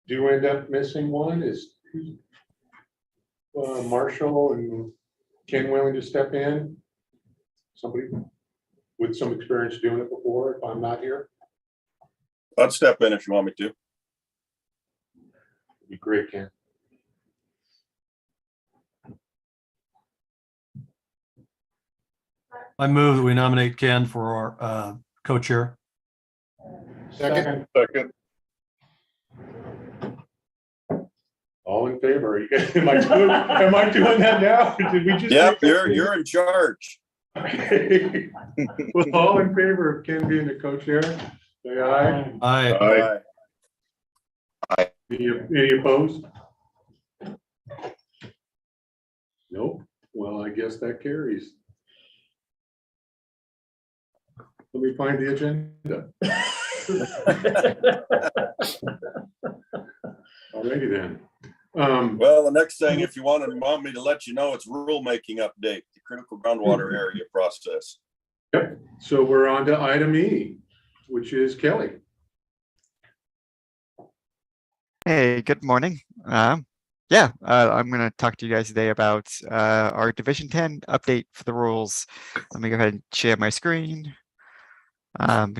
do end up missing one, is Marshall and Ken willing to step in? Somebody with some experience doing it before, if I'm not here? I'd step in if you want me to. It'd be great, Ken. I move that we nominate Ken for our co-chair. Second. Second. All in favor? Am I doing that now? Did we just? Yep, you're in charge. Okay. Well, all in favor of Ken being the co-chair, say aye. Aye. Aye. Any opposed? Nope. Well, I guess that carries. Let me find the agenda. Alrighty then. Well, the next thing, if you want me to let you know, it's rulemaking update, the critical groundwater area process. Yep. So we're on to item E, which is Kelly. Hey, good morning. I'm going to talk to you guys today about our Division 10 update for the rules. Let me go ahead and share my screen.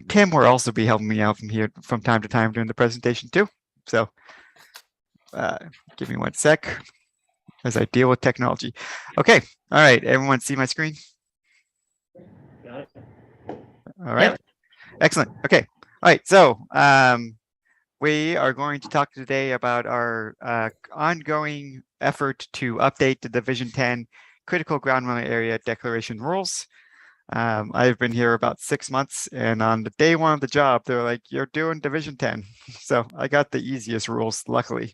Tim will also be helping me out from time to time during the presentation too. So give me one sec as I deal with technology. Okay. All right. Everyone see my screen? Got it. All right. Yep. Excellent. Okay. All right. So we are going to talk today about our ongoing effort to update the Division 10 critical groundwater area declaration rules. I've been here about 6 months, and on the day one of the job, they're like, "You're doing Division 10." So I got the easiest rules, luckily.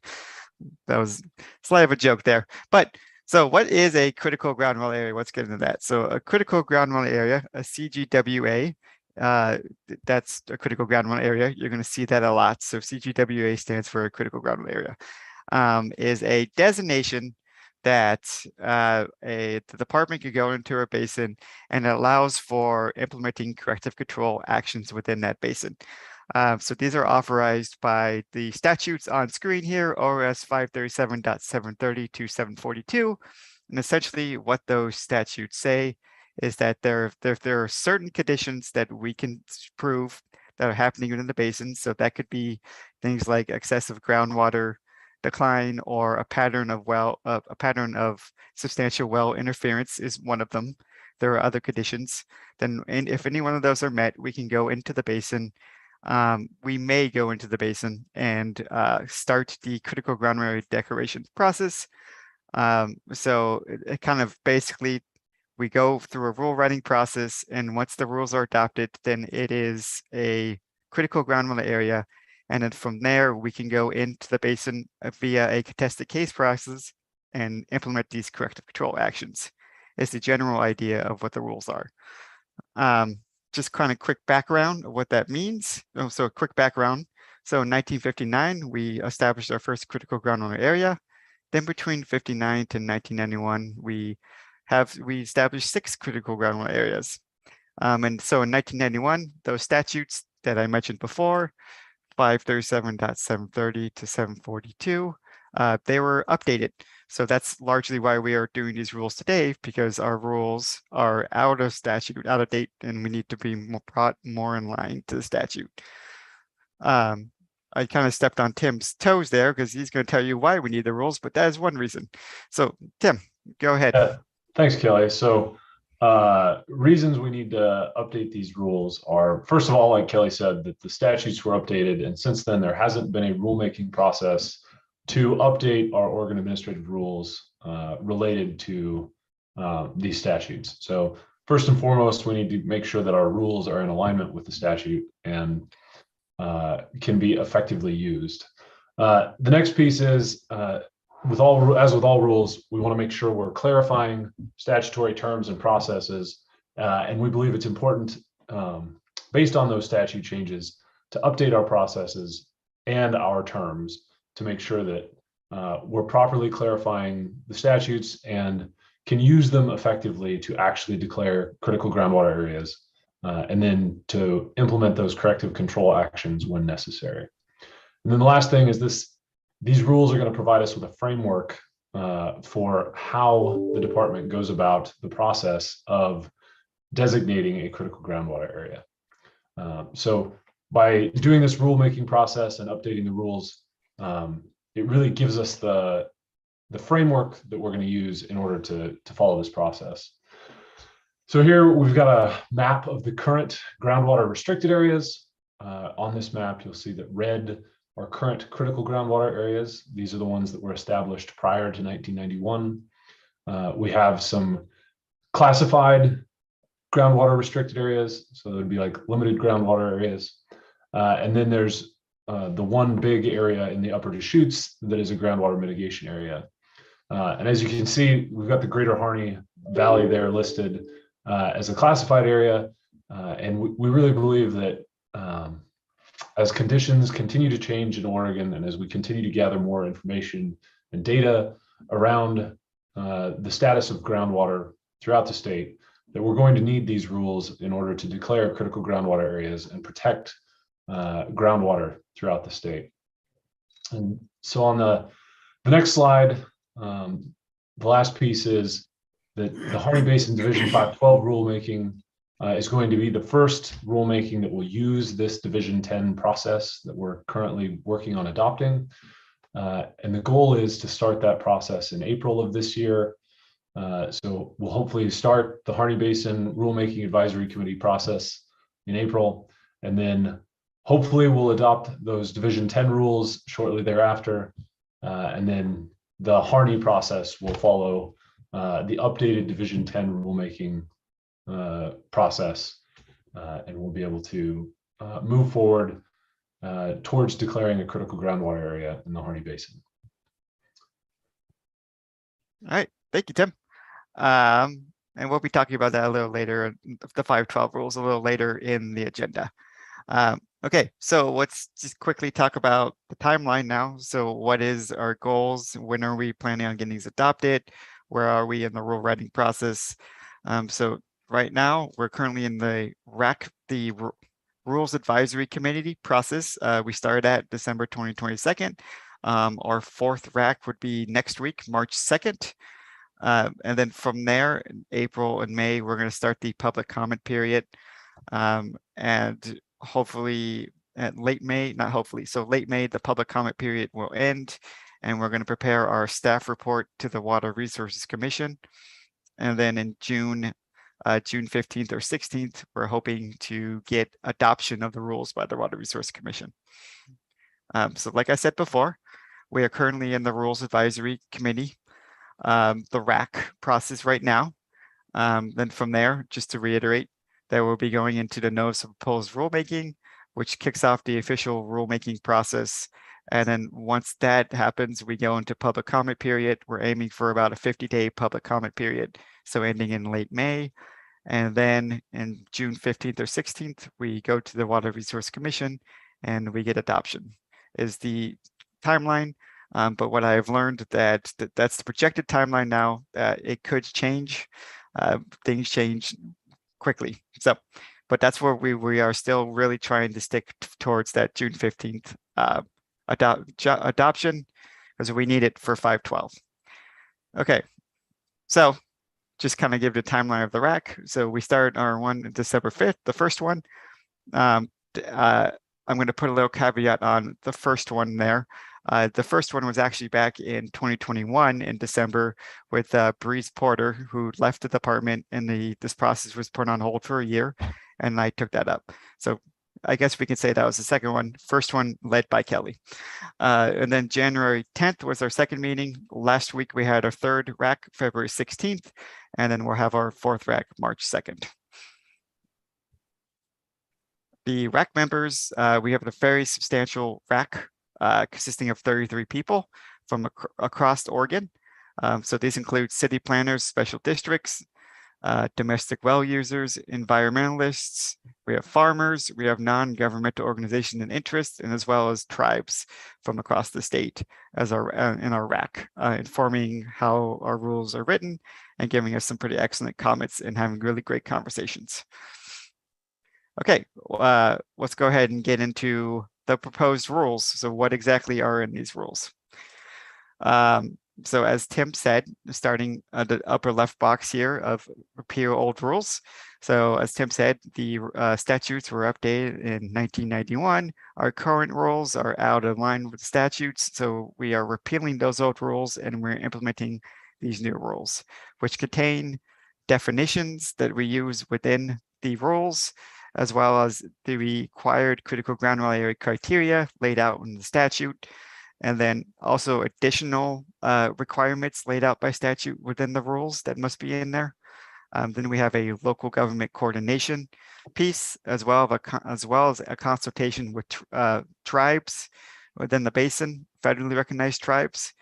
That was slight of a joke there. But so what is a critical groundwater area? Let's get into that. So a critical groundwater area, a CGWA, that's a critical groundwater area. You're going to see that a lot. So CGWA stands for a critical groundwater area, is a designation that the department could go into a basin, and it allows for implementing corrective control actions within that basin. So these are authorized by the statutes on screen here, ORS 537.730 to 742. And essentially what those statutes say is that there are certain conditions that we can prove that are happening within the basin. So that could be things like excessive groundwater decline, or a pattern of substantial well interference is one of them. There are other conditions. And if any one of those are met, we can go into the basin. We may go into the basin and start the critical groundwater declaration process. So it kind of basically, we go through a rule writing process, and once the rules are adopted, then it is a critical groundwater area. And then from there, we can go into the basin via a contested case process and implement these corrective control actions. Is the general idea of what the rules are. Just kind of quick background of what that means. So a quick background. So in 1959, we established our first critical groundwater area. Then between 59 to 1991, we established 6 critical groundwater areas. And so in 1991, those statutes that I mentioned before, 537.730 to 742, they were updated. So that's largely why we are doing these rules today, because our rules are out of statute, out of date, and we need to be brought more in line to the statute. I kind of stepped on Tim's toes there because he's going to tell you why we need the rules, but that is one reason. So Tim, go ahead. Thanks, Kelly. So reasons we need to update these rules are, first of all, like Kelly said, that the statutes were updated, and since then there hasn't been a rulemaking process to update our organ administrative rules related to these statutes. So first and foremost, we need to make sure that our rules are in alignment with the statute and can be effectively used. The next piece is, as with all rules, we want to make sure we're clarifying statutory terms and processes, and we believe it's important, based on those statute changes, to update our processes and our terms to make sure that we're properly clarifying the statutes and can use them effectively to actually declare critical groundwater areas, and then to implement those corrective control actions when necessary. And then the last thing is this these rules are going to provide us with a framework for how the department goes about the process of designating a critical groundwater area. So by doing this rulemaking process and updating the rules, it really gives us the framework that we're going to use in order to follow this process. So here we've got a map of the current groundwater restricted areas. On this map, you'll see that red are current critical groundwater areas. These are the ones that were established prior to 1991. We have some classified groundwater restricted areas. So there'd be like limited groundwater areas. And then there's the one big area in the upper Deschutes that is a groundwater mitigation area. And as you can see, we've got the Greater Harney Valley there listed as a classified area. And we really believe that as conditions continue to change in Oregon, and as we continue to gather more information and data around the status of groundwater throughout the state, that we're going to need these rules in order to declare critical groundwater areas and protect groundwater throughout the state. And so on the next slide, the last piece is that the Harney Basin Division 512 rulemaking is going to be the first rulemaking that will use this Division 10 process that we're currently working on adopting. And the goal is to start that process in April of this year. So we'll hopefully start the Harney Basin Rulemaking Advisory Committee process in April, and then hopefully we'll adopt those Division 10 rules shortly thereafter. And then the Harney process will follow the updated Division 10 rulemaking process, and we'll be able to move forward towards declaring a critical groundwater area in the Harney Basin. All right, thank you, Tim. And we'll be talking about that a little later, the 512 rules a little later in the agenda. Okay, so let's just quickly talk about the timeline now. So what is our goals? When are we planning on getting these adopted? Where are we in the rule writing process? So right now, we're currently in the Rules Advisory Committee process. We started at December 2022. Our fourth RAC would be next week, March 2nd. And then from there, in April and May, we're going to start the public comment period. And hopefully at late May, not hopefully, so late May, the public comment period will end. And we're going to prepare our staff report to the Water Resources Commission. And then in June 15th or 16th, we're hoping to get adoption of the rules by the Water Resource Commission. So like I said before, we are currently in the Rules Advisory Committee, the RAC process right now. Then from there, just to reiterate, that we'll be going into the Notice of Proposed Rulemaking, which kicks off the official rulemaking process. And then once that happens, we go into public comment period. We're aiming for about a 50-day public comment period, so ending in late May. And then in June 15th or 16th, we go to the Water Resource Commission and we get adoption is the timeline. But what I've learned that's the projected timeline now. It could change. Things change quickly. So, but that's where we are still really trying to stick towards that June 15th adoption, because we need it for 512. Okay, so just kind of give the timeline of the RAC. So we start our one December 5th, the first one. I'm going to put a little caveat on the first one there. The first one was actually back in 2021 in December with Breeze Porter, who left the department, and this process was put on hold for a year, and I took that up. So I guess we can say that was the second one. First one led by Kelly. And then January 10th was our second meeting. Last week we had our third RAC, February 16th, and then we'll have our fourth RAC, March 2nd. The RAC members, we have a very substantial RAC consisting of 33 people from across Oregon. So these include city planners, special districts, domestic well users, environmentalists, we have farmers, we have non-governmental organizations and interests, and as well as tribes from across the state as in our RAC, informing how our rules are written and giving us some pretty excellent comments and having really great conversations. Okay, let's go ahead and get into the proposed rules. So what exactly are in these rules? So as Tim said, starting at the upper left box here of repeal old rules. So as Tim said, the statutes were updated in 1991. Our current rules are out of line with statutes. So we are repealing those old rules and we're implementing these new rules, which contain definitions that we use within the rules, as well as the required critical groundwater area criteria laid out in the statute, and then also additional requirements laid out by statute within the rules that must be in there. Then we have a local government coordination piece, as well as a consultation with tribes within the basin, federally recognized tribes.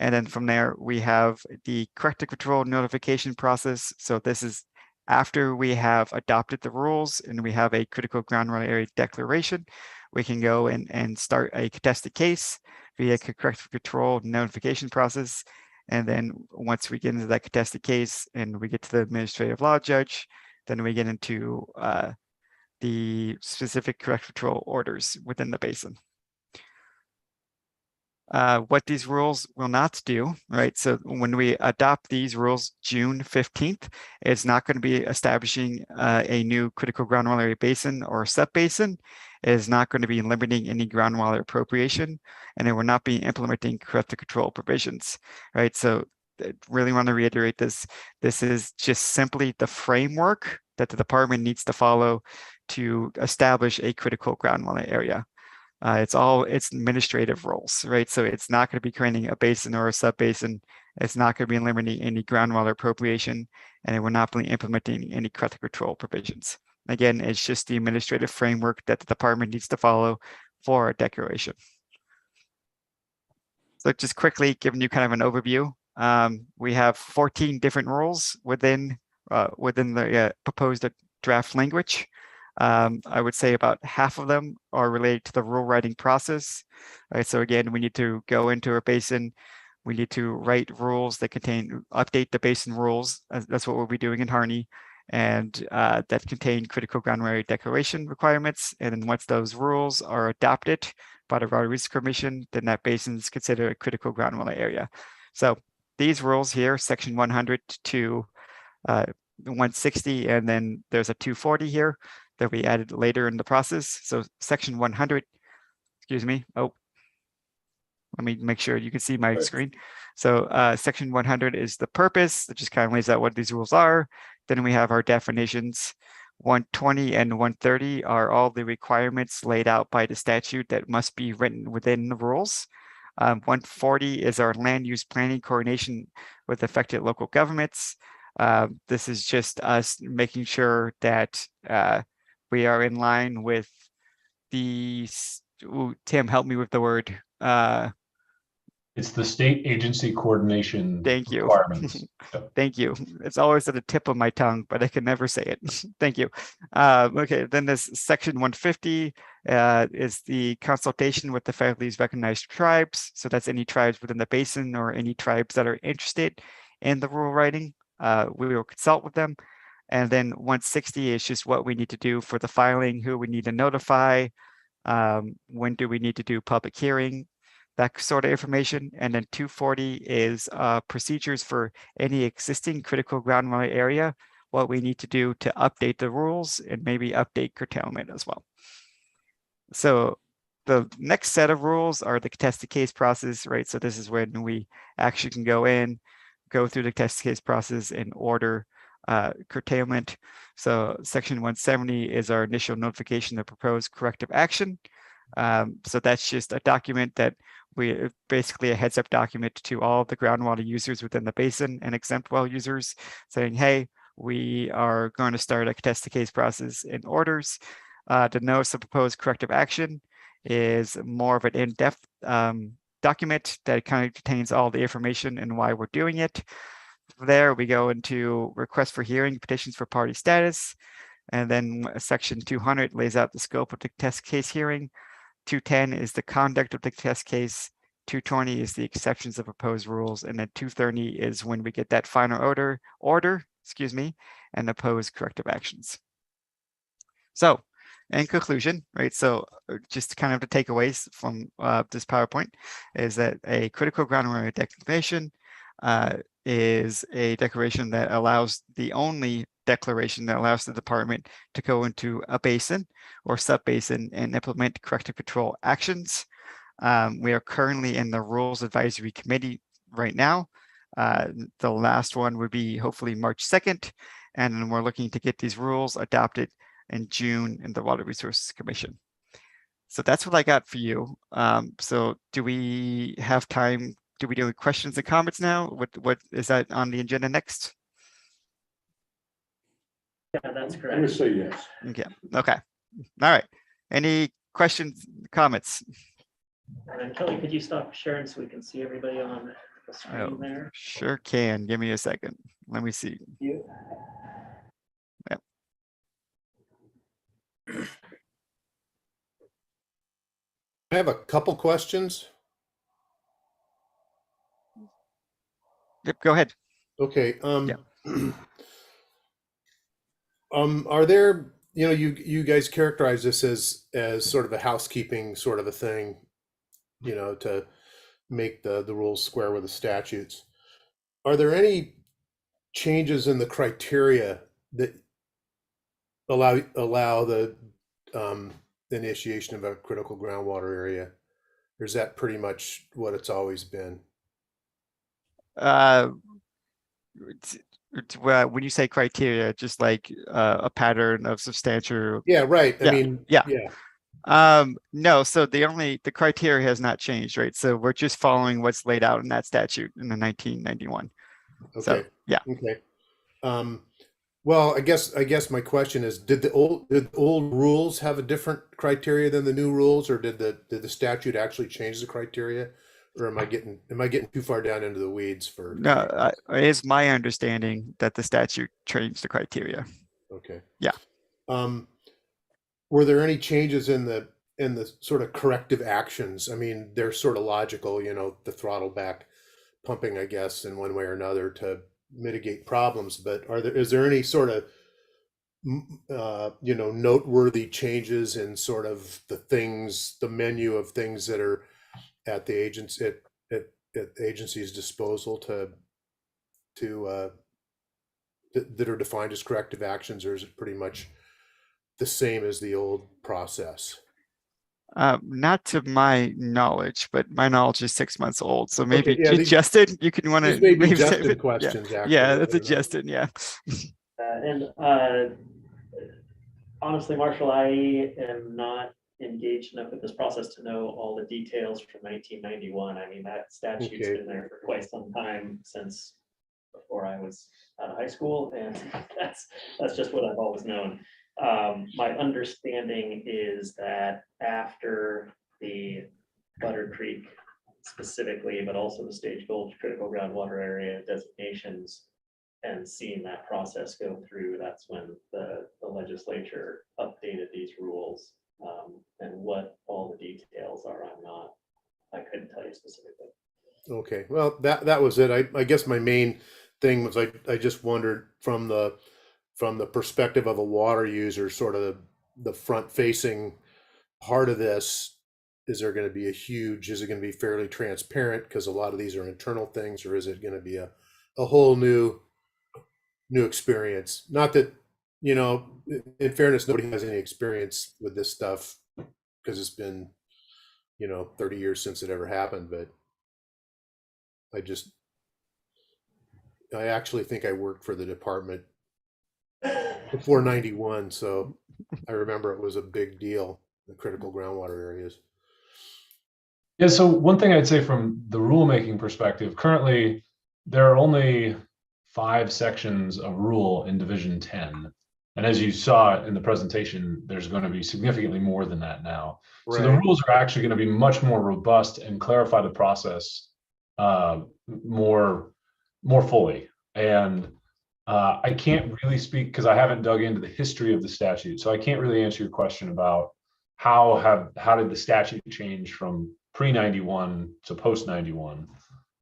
And then from there, we have the corrective control notification process. So this is after we have adopted the rules and we have a critical groundwater area declaration, we can go and start a contested case via corrective control notification process. And then once we get into that contested case and we get to the administrative law judge, then we get into the specific corrective control orders within the basin. What these rules will not do, right? So when we adopt these rules June 15th, it's not going to be establishing a new critical groundwater area basin or sub-basin. It is not going to be limiting any groundwater appropriation, and it will not be implementing corrective control provisions, right? So I really want to reiterate this. This is just simply the framework that the department needs to follow to establish a critical groundwater area. It's administrative roles, right? So it's not going to be creating a basin or a sub-basin. It's not going to be limiting any groundwater appropriation, and it will not be implementing any corrective control provisions. Again, it's just the administrative framework that the department needs to follow for a declaration. So just quickly giving you kind of an overview. We have 14 different rules within the proposed draft language. I would say about half of them are related to the rule writing process. Right, so again, we need to go into a basin. We need to write rules that update the basin rules. That's what we'll be doing in Harney, and that contain critical groundwater area declaration requirements. And then once those rules are adopted by the Water Resources Commission, then that basin is considered a critical groundwater area. So these rules here, section 100 to 160, and then there's a 240 here that we added later in the process. So section 100, excuse me. Oh, let me make sure you can see my screen. So section 100 is the purpose. It just kind of lays out what these rules are. Then we have our definitions. 120 and 130 are all the requirements laid out by the statute that must be written within the rules. 140 is our land use planning coordination with affected local governments. This is just us making sure that we are in line with the, Tim, help me with the word. It's the state agency coordination Thank you. requirements. Thank you. It's always at the tip of my tongue, but I can never say it. Thank you. Okay, then this section 150 is the consultation with the federally recognized tribes. So that's any tribes within the basin or any tribes that are interested in the rule writing. We will consult with them. And then 160 is just what we need to do for the filing, who we need to notify, when do we need to do public hearing, that sort of information. And then 240 is procedures for any existing critical groundwater area, what we need to do to update the rules and maybe update curtailment as well. So the next set of rules are the contested case process, right? So this is when we actually can go through the contested case process and order curtailment. So section 170 is our initial notification of proposed corrective action. So that's just a document that basically a heads up document to all the groundwater users within the basin and exempt well users saying, hey, we are going to start a contested case process in orders. The notice of proposed corrective action is more of an in-depth document that kind of contains all the information and why we're doing it. There we go into request for hearing, petitions for party status, and then section 200 lays out the scope of the test case hearing. 210 is the conduct of the test case. 220 is the exceptions of proposed rules, and then 230 is when we get that final order, and oppose corrective actions. So in conclusion, right? So just kind of the takeaways from this PowerPoint is that a critical groundwater declaration is a declaration that allows the only declaration that allows the department to go into a basin or sub-basin and implement corrective control actions. We are currently in the Rules Advisory Committee right now. The last one would be hopefully March 2nd, and then we're looking to get these rules adopted in June in the Water Resources Commission. So that's what I got for you. So do we have time? Do we do questions and comments now? What is that on the agenda next? Yeah, that's I'm gonna correct. say yes. Okay. Okay. All right. Any questions, comments? And Kelly, could you stop sharing so we can see everybody on the Oh, screen there? sure can. Give me a second. Let me see. You. I have a couple questions. Yep. Go ahead. Okay, Yeah. are there, you guys characterize this as sort of a housekeeping sort of a thing, to make the rules square with the statutes. Are there any changes in the criteria that allow the initiation of a critical groundwater area? Or is that pretty much what it's always been? When you say criteria, just like a pattern of substantial. Yeah, right. I Yeah, mean, yeah. yeah. No, so the criteria has not changed, right? So we're just following what's laid out in that statute in the 1991. Okay. So, yeah. Okay. Well, I guess my question is, did the old rules have a different criteria than the new rules, or did the statute actually change the criteria? Or am I getting too far down into the weeds for? No, it is my understanding that the statute changed the criteria. Okay. Yeah. Were there any changes in the sort of corrective actions? I mean, they're sort of logical, the throttle back pumping, I guess, in one way or another to mitigate problems. But is there any sort of noteworthy changes in sort of the menu of things that are at the agency's disposal that are defined as corrective actions, or is it pretty much the same as the old process? Not to my knowledge, but my knowledge is 6 months old. So maybe Okay, yeah, Justin, you can want to These may be maybe say Justin it. questions, actually. Yeah, I that's a don't know. Justin. Yeah. Honestly, Marshall, I am not engaged enough with this process to know all the details from 1991. I mean, that statute's Okay. been there for quite some time, since before I was out of high school, and that's just what I've always known. My understanding is that after the Butter Creek specifically, but also the Stage Gulch critical groundwater area designations, and seeing that process go through, that's when the legislature updated these rules. And what all the details are, I couldn't tell you specifically. Okay, well, that was it. I guess my main thing was I just wondered from the perspective of a water user, sort of the front facing part of this, is it going to be fairly transparent because a lot of these are internal things, or is it going to be a whole new experience? Not that, in fairness, nobody has any experience with this stuff because it's been, 30 years since it ever happened, but I actually think I worked for the department before 91, so I remember it was a big deal, the critical groundwater areas. Yeah, so one thing I'd say from the rulemaking perspective, currently there are only 5 sections of rule in Division 10. And as you saw in the presentation, there's going to be significantly more than that now. Right. So the rules are actually going to be much more robust and clarify the process more fully. And I can't really speak because I haven't dug into the history of the statute. So I can't really answer your question about how did the statute change from pre-91 to post-91.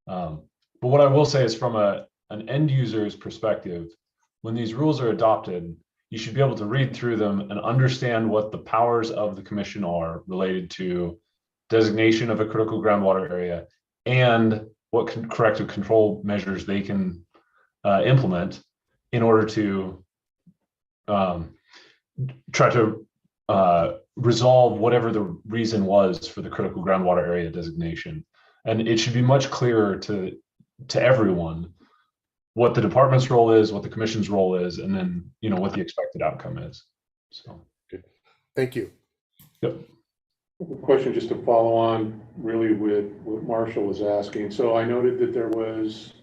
But what I will say is from an end user's perspective, when these rules are adopted, you should be able to read through them and understand what the powers of the commission are related to designation of a critical groundwater area and what corrective control measures they can implement in order to try to resolve whatever the reason was for the critical groundwater area designation. And it should be much clearer to everyone what the department's role is, what the commission's role is, and then, you know, what the expected outcome is. So, Good. Thank you. yep. Question just to follow on really with what Marshall was asking. So I noted that there was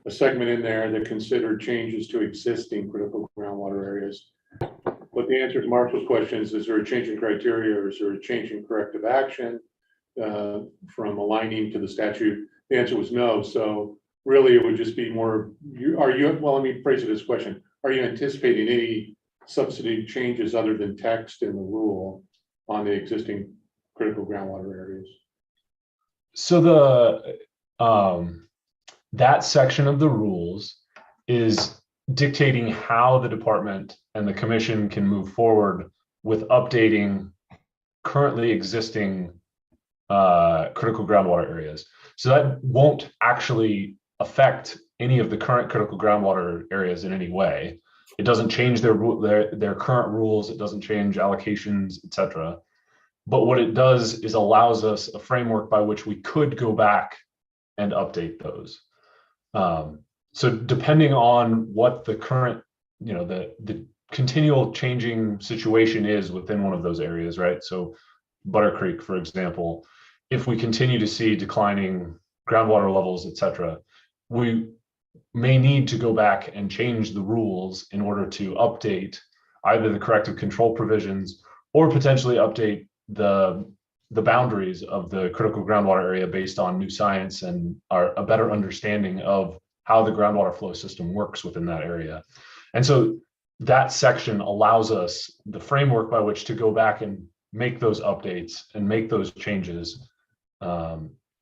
a segment in there that considered changes to existing critical groundwater areas. But the answer to Marshall's question is there a change in criteria or is there a change in corrective action from aligning to the statute? The answer was no. So really it would just be more, well, let me phrase it as a question. Are you anticipating any substantive changes other than text in the rule on the existing critical groundwater areas? So the that section of the rules is dictating how the department and the commission can move forward with updating currently existing critical groundwater areas. So that won't actually affect any of the current critical groundwater areas in any way. It doesn't change their current rules. It doesn't change allocations, etc. But what it does is allows us a framework by which we could go back and update those. So depending on what the current, you know, the continual changing situation is within one of those areas, right? So Butter Creek, for example, if we continue to see declining groundwater levels, etc., we may need to go back and change the rules in order to update either the corrective control provisions or potentially update the boundaries of the critical groundwater area based on new science and a better understanding of how the groundwater flow system works within that area. And so that section allows us the framework by which to go back and make those updates and make those changes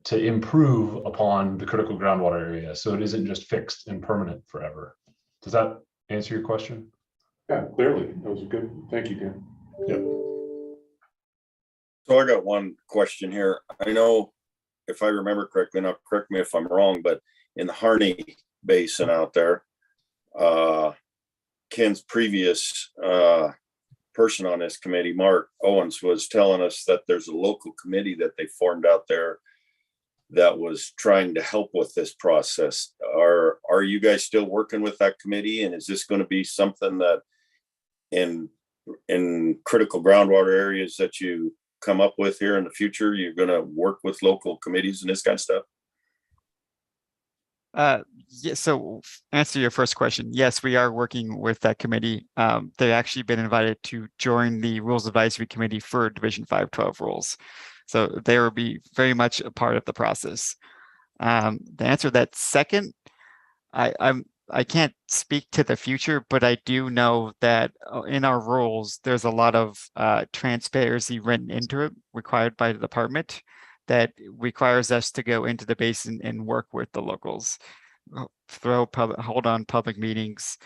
to improve upon the critical groundwater area. So it isn't just fixed and permanent forever. Does that answer your question? Yeah, clearly. That was a good, thank you, Dan. Yep. So I got one question here. I know, if I remember correctly, now correct me if I'm wrong, but in the Harney Basin out there, Ken's previous person on this committee, Mark Owens, was telling us that there's a local committee that they formed out there that was trying to help with this process. Are you guys still working with that committee? And is this going to be something that in critical groundwater areas that you come up with here in the future, you're going to work with local committees and this kind of stuff? Yeah, so answer your first question. Yes, we are working with that committee. They've actually been invited to join the Rules Advisory Committee for Division 512 rules. So they will be very much a part of the process. To answer that second, I can't speak to the future, but I do know that in our rules, there's a lot of transparency written into it required by the department that requires us to go into the basin and work with the locals, hold on public meetings,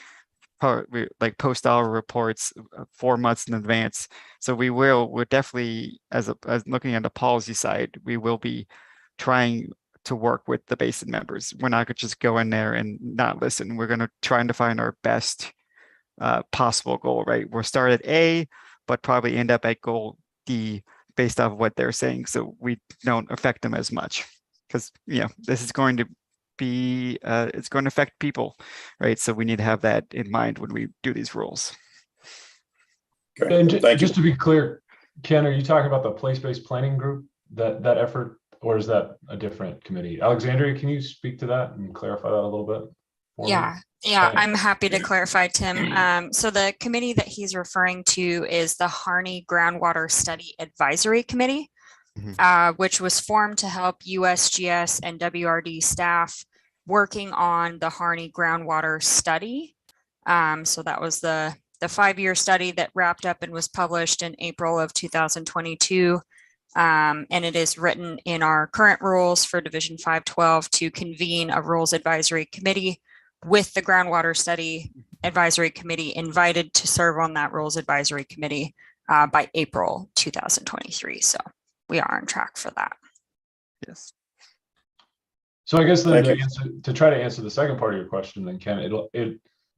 like post our reports 4 months in advance. So we're definitely, as looking at the policy side, we will be trying to work with the basin members. We're not going to just go in there and not listen. We're going to try to find our best possible goal, right? We'll start at A, but probably end up at goal D based off of what they're saying. So we don't affect them as much because, you know, this is going to be, it's going to affect people, right? So we need to have that in mind when we do these rules. Okay. And Thank just you. to be clear, Ken, are you talking about the place-based planning group, that effort, or is that a different committee? Alexandria, can you speak to that and clarify that a little bit? Yeah, I'm happy to clarify, Tim. So the committee that he's referring to is the Harney Groundwater Study Advisory Committee, which was formed to help USGS and WRD staff working on the Harney groundwater study. So that was the 5-year study that wrapped up and was published in April of 2022. And it is written in our current rules for Division 512 to convene a rules advisory committee with the groundwater study Advisory Committee invited to serve on that Rules Advisory Committee by April 2023. So we are on track for that. Yes. So I guess Thank the you. answer, to try to answer the second part of your question, then Ken,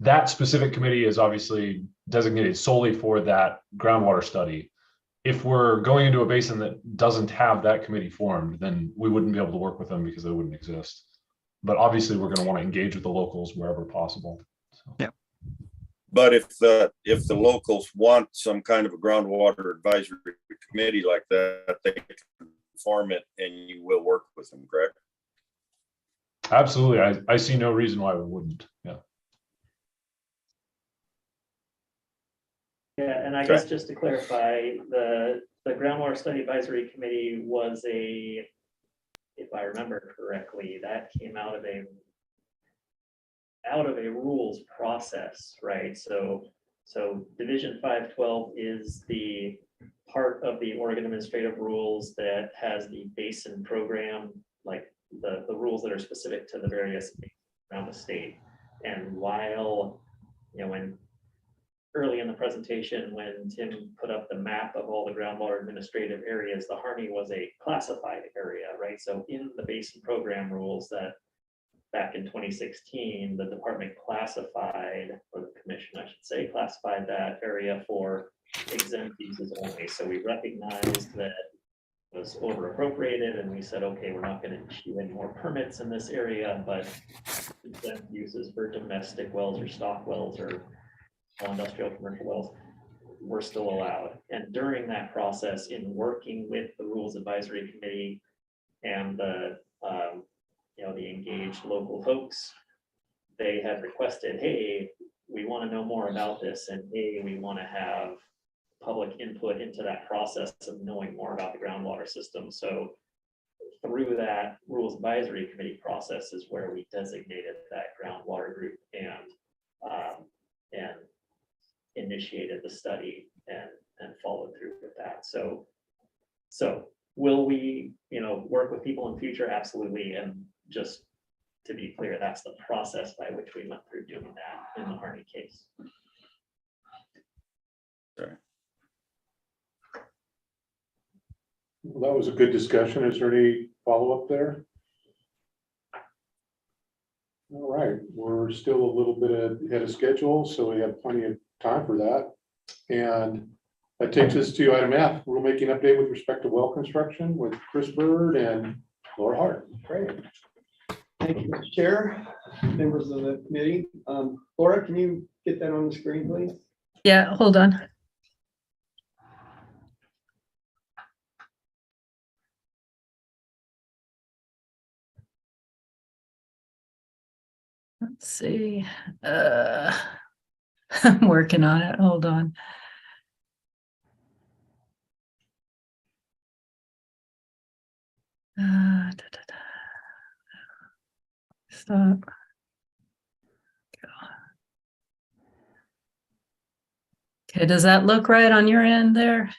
that specific committee is obviously designated solely for that groundwater study. If we're going into a basin that doesn't have that committee formed, then we wouldn't be able to work with them because they wouldn't exist. But obviously, we're going to want to engage with the locals wherever possible. So. Yeah. But if the locals want some kind of a groundwater advisory committee like that, they can form it and you will work with them, correct? Absolutely. I see no reason why we wouldn't. Yeah. Yeah, and I guess just to clarify, the Groundwater Study Advisory Committee was if I remember correctly, that came out of a rules process, right? So Division 512 is the part of the Oregon Administrative Rules that has the basin program, like the rules that are specific to the various around the state. And while, when early in the presentation, when Tim put up the map of all the groundwater administrative areas, the Harney was a classified area, right? So in the basin program rules that back in 2016, the department classified, or the commission, I should say, classified that area for exempt uses only. So we recognized that it was over appropriated and we said, okay, we're not going to issue any more permits in this area, but exempt uses for domestic wells or stock wells or industrial commercial wells were still allowed. And during that process, in working with the Rules Advisory Committee and the engaged local folks, they had requested, hey, we want to know more about this, and hey, we want to have public input into that process of knowing more about the groundwater system. So through that Rules Advisory Committee process is where we designated that groundwater group and initiated the study and followed through with that. So will we, work with people in future? Absolutely. And just to be clear, that's the process by which we went through doing that in the Harney case. Well, that was a good discussion. Is there any follow-up there? All right, we're still a little bit ahead of schedule, so we have plenty of time for that. And that takes us to item F, rulemaking update with respect to well construction with Chris Bird and Laura Hart. Great. Thank you, Mr. Chair, members of the committee. Laura, can you get that on the screen, please? Yeah, hold on. Let's see. I'm working on it. Hold on. Stop. Okay, does that look right on your end there?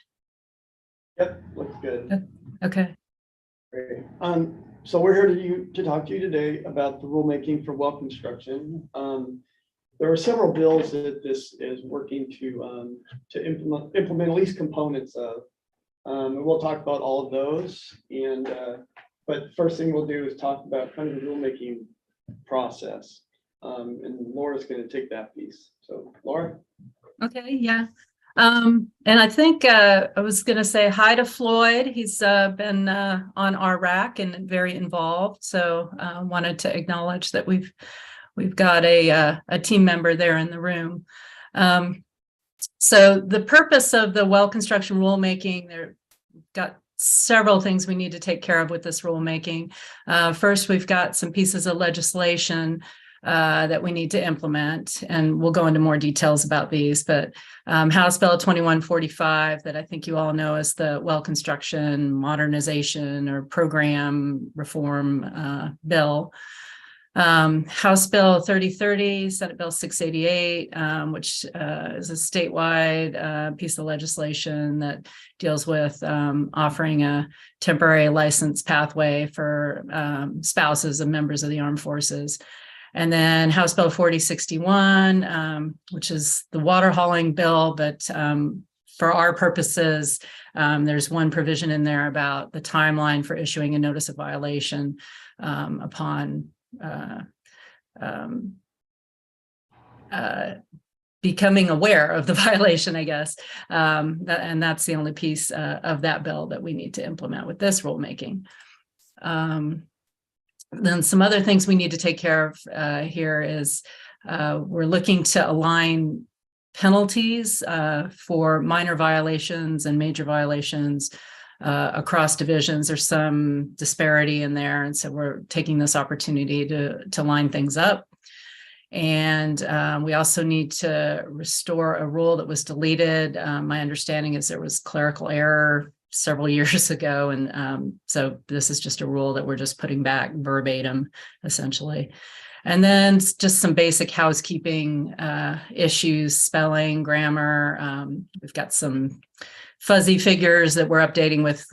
Yep, looks good. Okay. Great. So we're here to talk to you today about the rulemaking for well construction. There are several bills that this is working to implement at least components of. And we'll talk about all of those. And but first thing we'll do is talk about kind of the rulemaking process. And Laura's going to take that piece. So Laura. Okay, yeah. And I think I was going to say hi to Floyd. He's been on our rack and very involved. So wanted to acknowledge that we've got a team member there in the room. So the purpose of the well construction rulemaking, there got several things we need to take care of with this rulemaking. First, we've got some pieces of legislation that we need to implement, and we'll go into more details about these, but House Bill 2145 that I think you all know as the well construction modernization or program reform bill. House Bill 3030, Senate Bill 688, which is a statewide piece of legislation that deals with offering a temporary license pathway for spouses of members of the armed forces. And then House Bill 4061, which is the water hauling bill, but for our purposes, there's one provision in there about the timeline for issuing a notice of violation upon becoming aware of the violation, I guess. And that's the only piece of that bill that we need to implement with this rulemaking. Then some other things we need to take care of here is we're looking to align penalties for minor violations and major violations across divisions. There's some disparity in there, and so we're taking this opportunity to line things up. And we also need to restore a rule that was deleted. My understanding is there was clerical error several years ago, and so this is just a rule that we're just putting back verbatim, essentially. And then just some basic housekeeping issues, spelling, grammar. We've got some fuzzy figures that we're updating with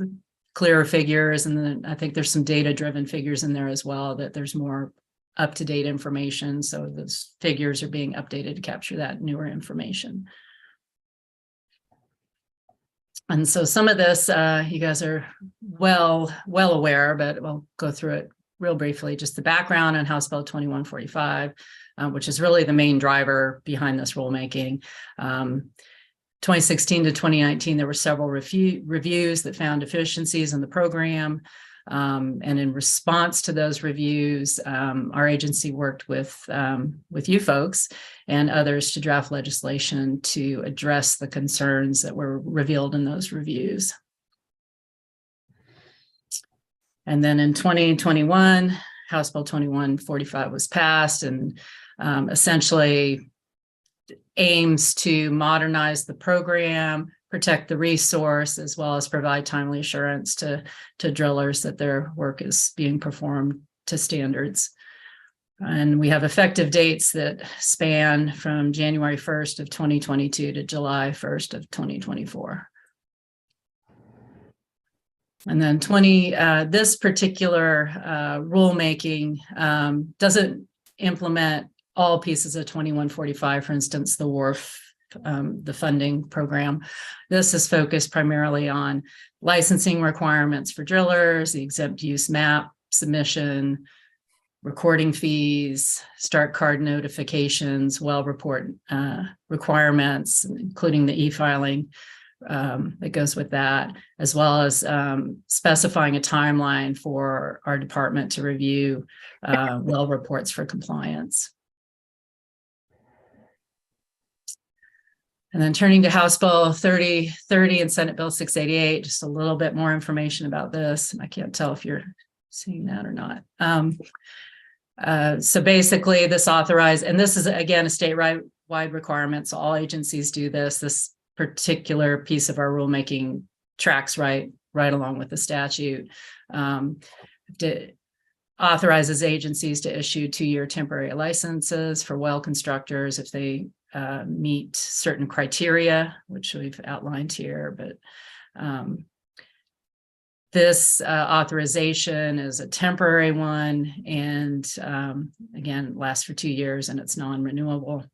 clearer figures, and then I think there's some data-driven figures in there as well, that there's more up-to-date information. So those figures are being updated to capture that newer information. And so some of this you guys are well aware, but we'll go through it real briefly. Just the background on House Bill 2145, which is really the main driver behind this rulemaking. 2016 to 2019, there were several reviews that found deficiencies in the program. And in response to those reviews, our agency worked with you folks and others to draft legislation to address the concerns that were revealed in those reviews. And then in 2021, House Bill 2145 was passed, and essentially aims to modernize the program, protect the resource, as well as provide timely assurance to drillers that their work is being performed to standards. And we have effective dates that span from January 1st of 2022 to July 1st of 2024. And then this particular rulemaking doesn't implement all pieces of 2145, for instance, the WRF, the funding program. This is focused primarily on licensing requirements for drillers, the exempt use map submission, recording fees, start card notifications, well report requirements, including the e-filing that goes with that, as well as specifying a timeline for our department to review well reports for compliance. And then turning to House Bill 3030 and Senate Bill 688, just a little bit more information about this. I can't tell if you're seeing that or not. So basically this authorized, and this is again a statewide requirement, so all agencies do this. This particular piece of our rulemaking tracks right along with the statute. Authorizes agencies to issue 2-year temporary licenses for well constructors if they meet certain criteria, which we've outlined here. But this authorization is a temporary one, and again, lasts for 2 years, and it's non-renewable.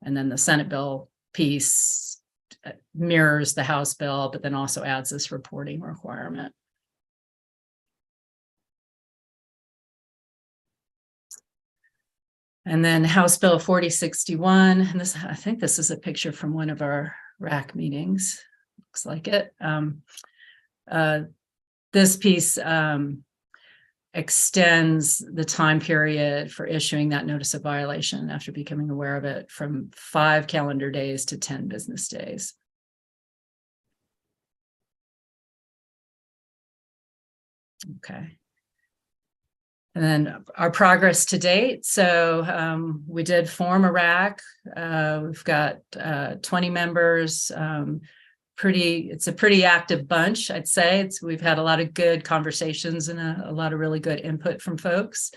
And then the Senate bill piece mirrors the House bill, but then also adds this reporting requirement. And then House Bill 4061, and this, I think this is a picture from one of our RAC meetings, looks like it. This piece extends the time period for issuing that notice of violation after becoming aware of it from 5 calendar days to 10 business days. Okay. And then our progress to date. So we did form a RAC. We've got 20 members. It's a pretty active bunch, I'd say. We've had a lot of good conversations and a lot of really good input from folks.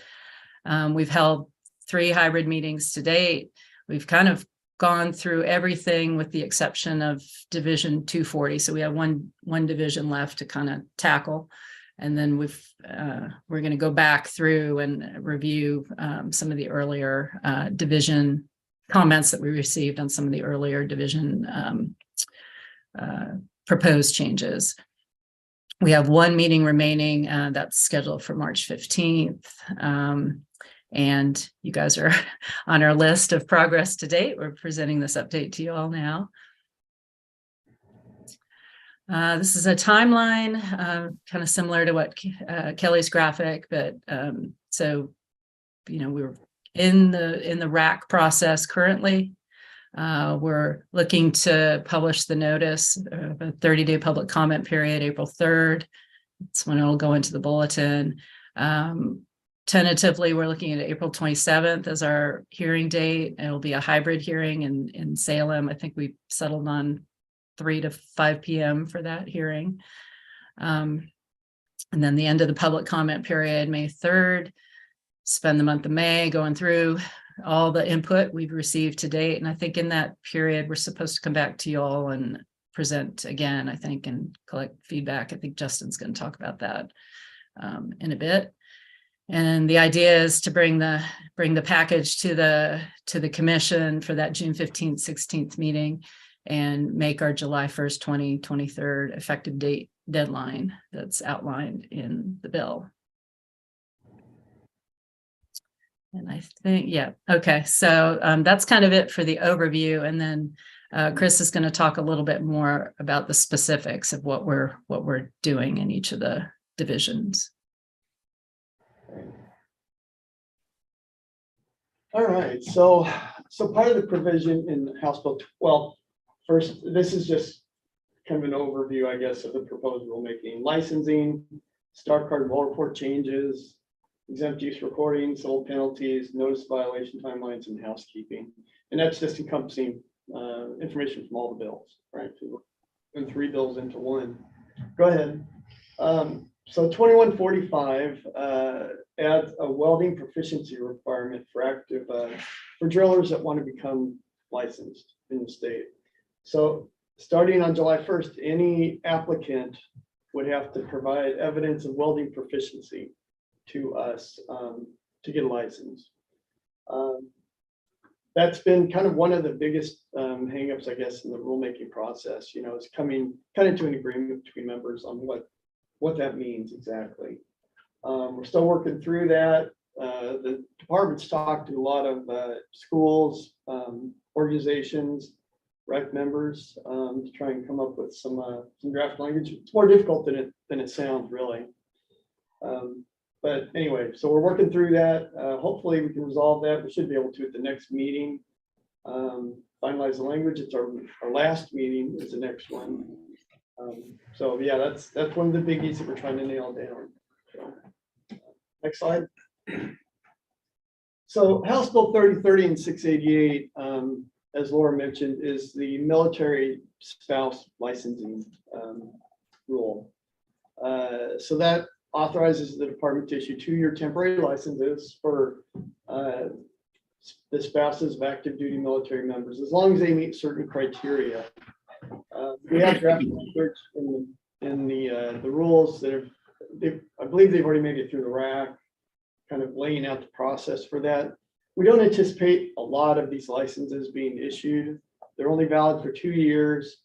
We've held 3 hybrid meetings to date. We've kind of gone through everything with the exception of Division 240. So we have one division left to kind of tackle. And then we're going to go back through and review some of the earlier division comments that we received on some of the earlier division proposed changes. We have one meeting remaining that's scheduled for March 15th. And you guys are on our list of progress to date. We're presenting this update to you all now. This is a timeline, kind of similar to what Kelly's graphic, but so, we're in the RAC process currently. We're looking to publish the notice of a 30-day public comment period, April 3rd. That's when it'll go into the bulletin. Tentatively, we're looking at April 27th as our hearing date. It'll be a hybrid hearing in Salem. I think we settled on 3 to 5 p.m. for that hearing. And then the end of the public comment period, May 3rd. Spend the month of May going through all the input we've received to date. And I think in that period, we're supposed to come back to you all and present again, I think, and collect feedback. I think Justin's going to talk about that in a bit. And the idea is to bring the package to the commission for that June 15th, 16th meeting and make our July 1st, 2023 effective date deadline that's outlined in the bill. And I think, yeah, okay. So that's kind of it for the overview. And then Chris is going to talk a little bit more about the specifics of what we're doing in each of the divisions. All right, so part of the provision in House Bill, well, first, this is just kind of an overview, I guess, of the proposed rulemaking. Licensing, Star Card Wall Report changes, exempt use recording, civil penalties, notice violation timelines, and housekeeping. And that's just encompassing information from all the bills, right? And 3 bills into one. Go ahead. So 2145 adds a welding proficiency requirement for active for drillers that want to become licensed in the state. So starting on July 1st, any applicant would have to provide evidence of welding proficiency to us to get a license. That's been kind of one of the biggest hangups, I guess, in the rulemaking process. Is coming kind of to an agreement between members on what that means exactly. We're still working through that. The department's talked to a lot of schools, organizations, rec members to try and come up with some draft language. It's more difficult than it sounds, really. But anyway, so we're working through that. Hopefully we can resolve that. We should be able to at the next meeting. Finalize the language. It's our last meeting is the next one. So yeah, that's one of the biggies that we're trying to nail down. So, next slide. So House Bill 3030 and 688, as Laura mentioned, is the military spouse licensing rule. So that authorizes the department to issue 2-year temporary licenses for the spouses of active duty military members, as long as they meet certain criteria. We have draft language in the rules that I believe they've already made it through the RAC, kind of laying out the process for that. We don't anticipate a lot of these licenses being issued. They're only valid for 2 years.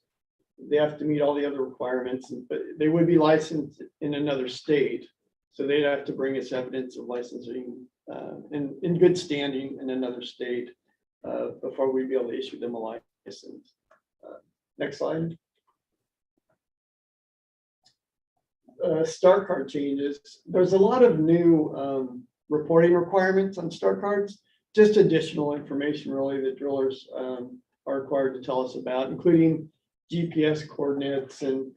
They have to meet all the other requirements, but they would be licensed in another state. So they'd have to bring us evidence of licensing in good standing in another state before we'd be able to issue them a license. Next slide. Star card changes. There's a lot of new reporting requirements on star cards, just additional information really that drillers are required to tell us about, including GPS coordinates and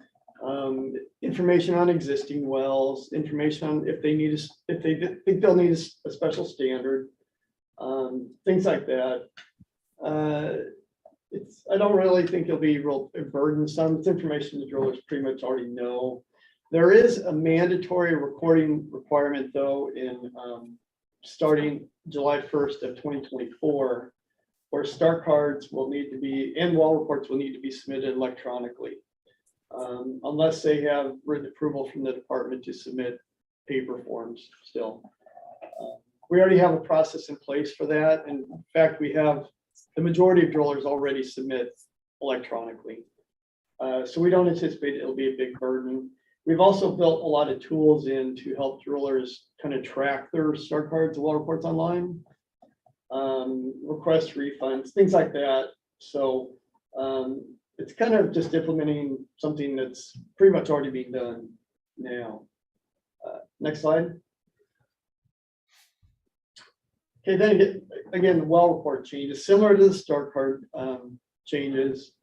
information on existing wells, information on if they think they'll need a special standard, things like that. I don't really think it'll be real burdensome. It's information the drillers pretty much already know. There is a mandatory recording requirement though in starting July 1st of 2024, where star cards will need to be and well reports will need to be submitted electronically. unless they have written approval from the department to submit paper forms still. We already have a process in place for that. And in fact, we have the majority of drillers already submit electronically. So we don't anticipate it'll be a big burden. We've also built a lot of tools in to help drillers kind of track their start cards, well reports online, request refunds, things like that. So it's kind of just implementing something that's pretty much already being done now. Next slide. Okay, then again, the well report changes, similar to the start card changes.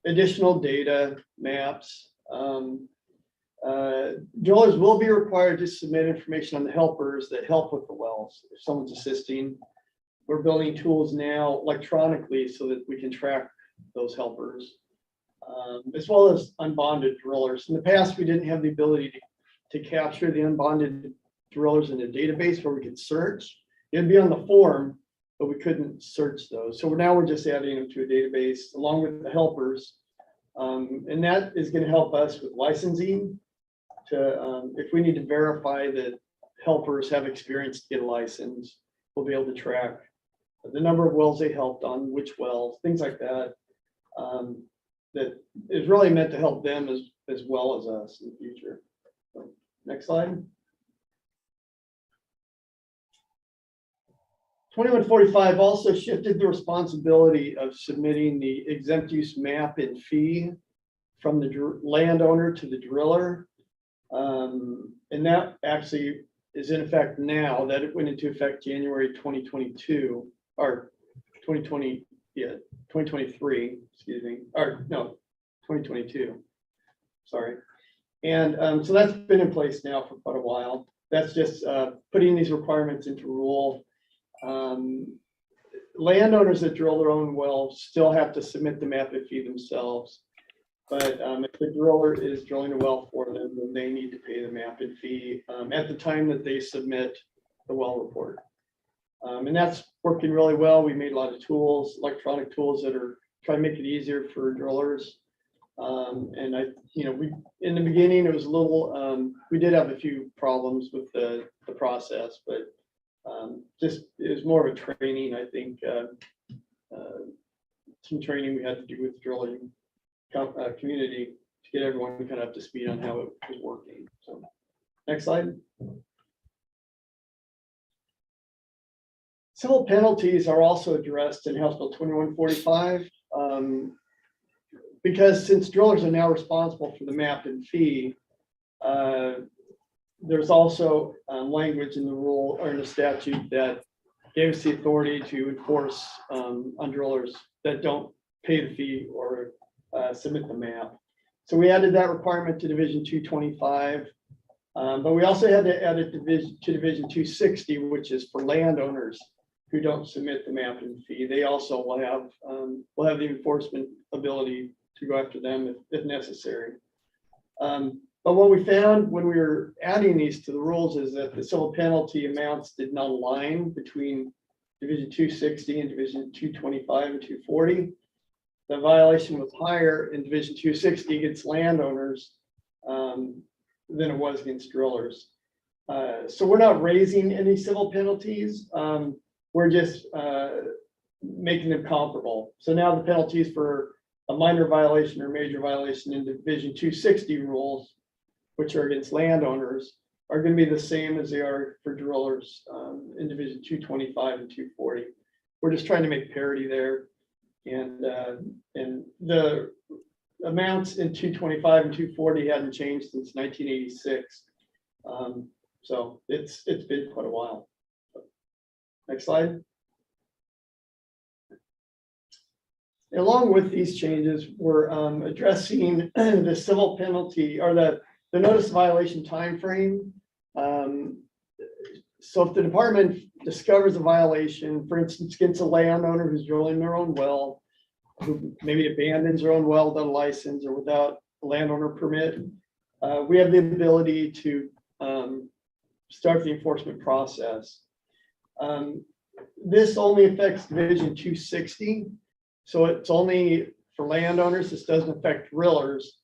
Additional data, maps. Drillers will be required to submit information on the helpers that help with the wells if someone's assisting. We're building tools now electronically so that we can track those helpers, as well as unbonded drillers. In the past, we didn't have the ability to capture the unbonded drillers in a database where we could search. It'd be on the form, but we couldn't search those. So now we're just adding them to a database along with the helpers. And that is going to help us with licensing to, if we need to verify that helpers have experience to get a license, we'll be able to track the number of wells they helped on, which wells, things like that. That is really meant to help them as well as us in the future. So, next slide. 2145 also shifted the responsibility of submitting the exempt use map and fee from the landowner to the driller. And that actually is in effect now. That it went into effect January 2022 or 2020, yeah, 2023, excuse me, or no, 2022, sorry. And so that's been in place now for quite a while. That's just putting these requirements into rule. Landowners that drill their own wells still have to submit the map and fee themselves. But if the driller is drilling a well for them, then they need to pay the map and fee at the time that they submit the well report. And that's working really well. We made a lot of tools, electronic tools that are trying to make it easier for drillers. And we in the beginning it was a little. We did have a few problems with the process, but just it was more of a training. I think some training we had to do with drilling community to get everyone kind of up to speed on how it was working. So, next slide. Civil penalties are also addressed in House Bill 2145 because since drillers are now responsible for the map and fee, there's also language in the rule or in the statute that gives the authority to enforce on drillers that don't pay the fee or submit the map. So we added that requirement to Division 225, but we also had to add it to Division 260, which is for landowners who don't submit the map and fee. They also will have the enforcement ability to go after them if necessary. But what we found when we were adding these to the rules is that the civil penalty amounts did not align between Division 260 and Division 225 and 240. The violation was higher in Division 260 against landowners than it was against drillers. So we're not raising any civil penalties. We're just making them comparable. So now the penalties for a minor violation or major violation in Division 260 rules, which are against landowners, are going to be the same as they are for drillers in Division 225 and 240. We're just trying to make parity there. And the amounts in 225 and 240 hadn't changed since 1986. So it's been quite a while. Next slide. Along with these changes, we're addressing the civil penalty or the notice violation timeframe. So if the department discovers a violation, for instance, against a landowner who's drilling their own well, who maybe abandons their own well without a license or without a landowner permit, we have the ability to start the enforcement process. This only affects Division 260. So it's only for landowners. This doesn't affect drillers,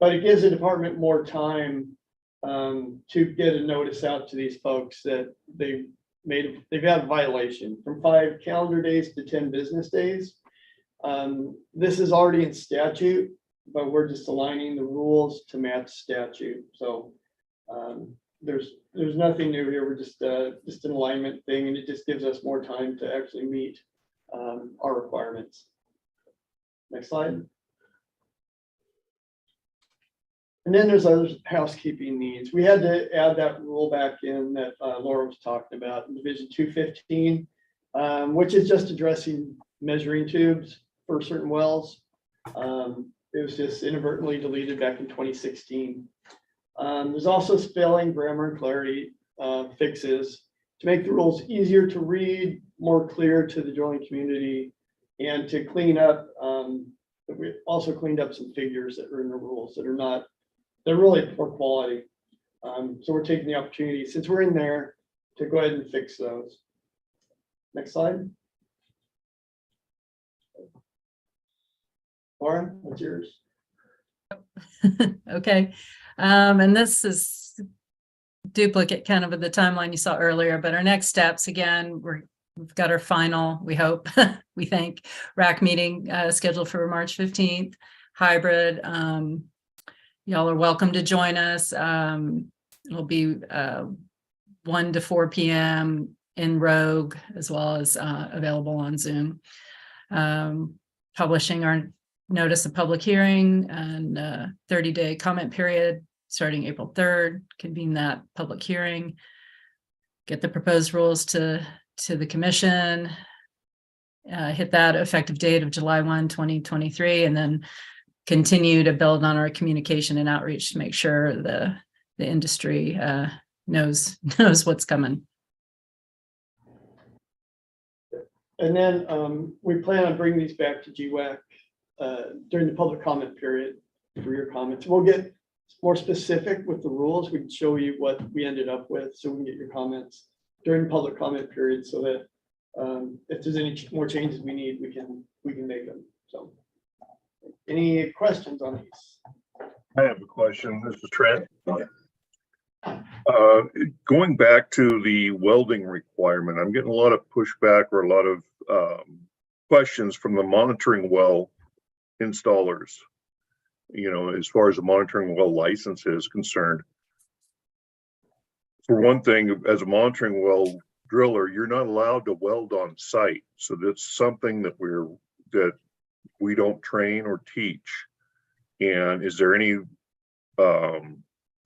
but it gives the department more time to get a notice out to these folks that they've had a violation from 5 calendar days to 10 business days. This is already in statute, but we're just aligning the rules to match statute. So there's nothing new here. We're just an alignment thing, and it just gives us more time to actually meet our requirements. Next slide. And then there's other housekeeping needs. We had to add that rule back in that Laura was talking about in Division 215, which is just addressing measuring tubes for certain wells. It was just inadvertently deleted back in 2016. There's also spelling, grammar, and clarity fixes to make the rules easier to read, more clear to the drilling community, and to clean up. We also cleaned up some figures that were in the rules that are not, they're really poor quality. So we're taking the opportunity, since we're in there, to go ahead and fix those. Next slide. Laura, what's yours? Okay. And this is duplicate kind of the timeline you saw earlier, but our next steps, again, we've got our final, we hope, we think, RAC meeting scheduled for March 15th, hybrid. Y'all are welcome to join us. It'll be 1 to 4 p.m. in Rogue, as well as available on Zoom. Publishing our notice of public hearing and 30-day comment period starting April 3rd, convene that public hearing, get the proposed rules to the commission, hit that effective date of July 1, 2023, and then continue to build on our communication and outreach to make sure the industry knows what's coming. And then we plan on bringing these back to GWAC during the public comment period for your comments. We'll get more specific with the rules. We can show you what we ended up with, so we can get your comments during the public comment period, so that if there's any more changes we need, we can make them. So, any questions on these? I have a question. This is Trent. Going back to the welding requirement, I'm getting a lot of pushback or a lot of questions from the monitoring well installers, you know, as far as the monitoring well license is concerned. For one thing, as a monitoring well driller, you're not allowed to weld on site. So that's something that we don't train or teach. And is there any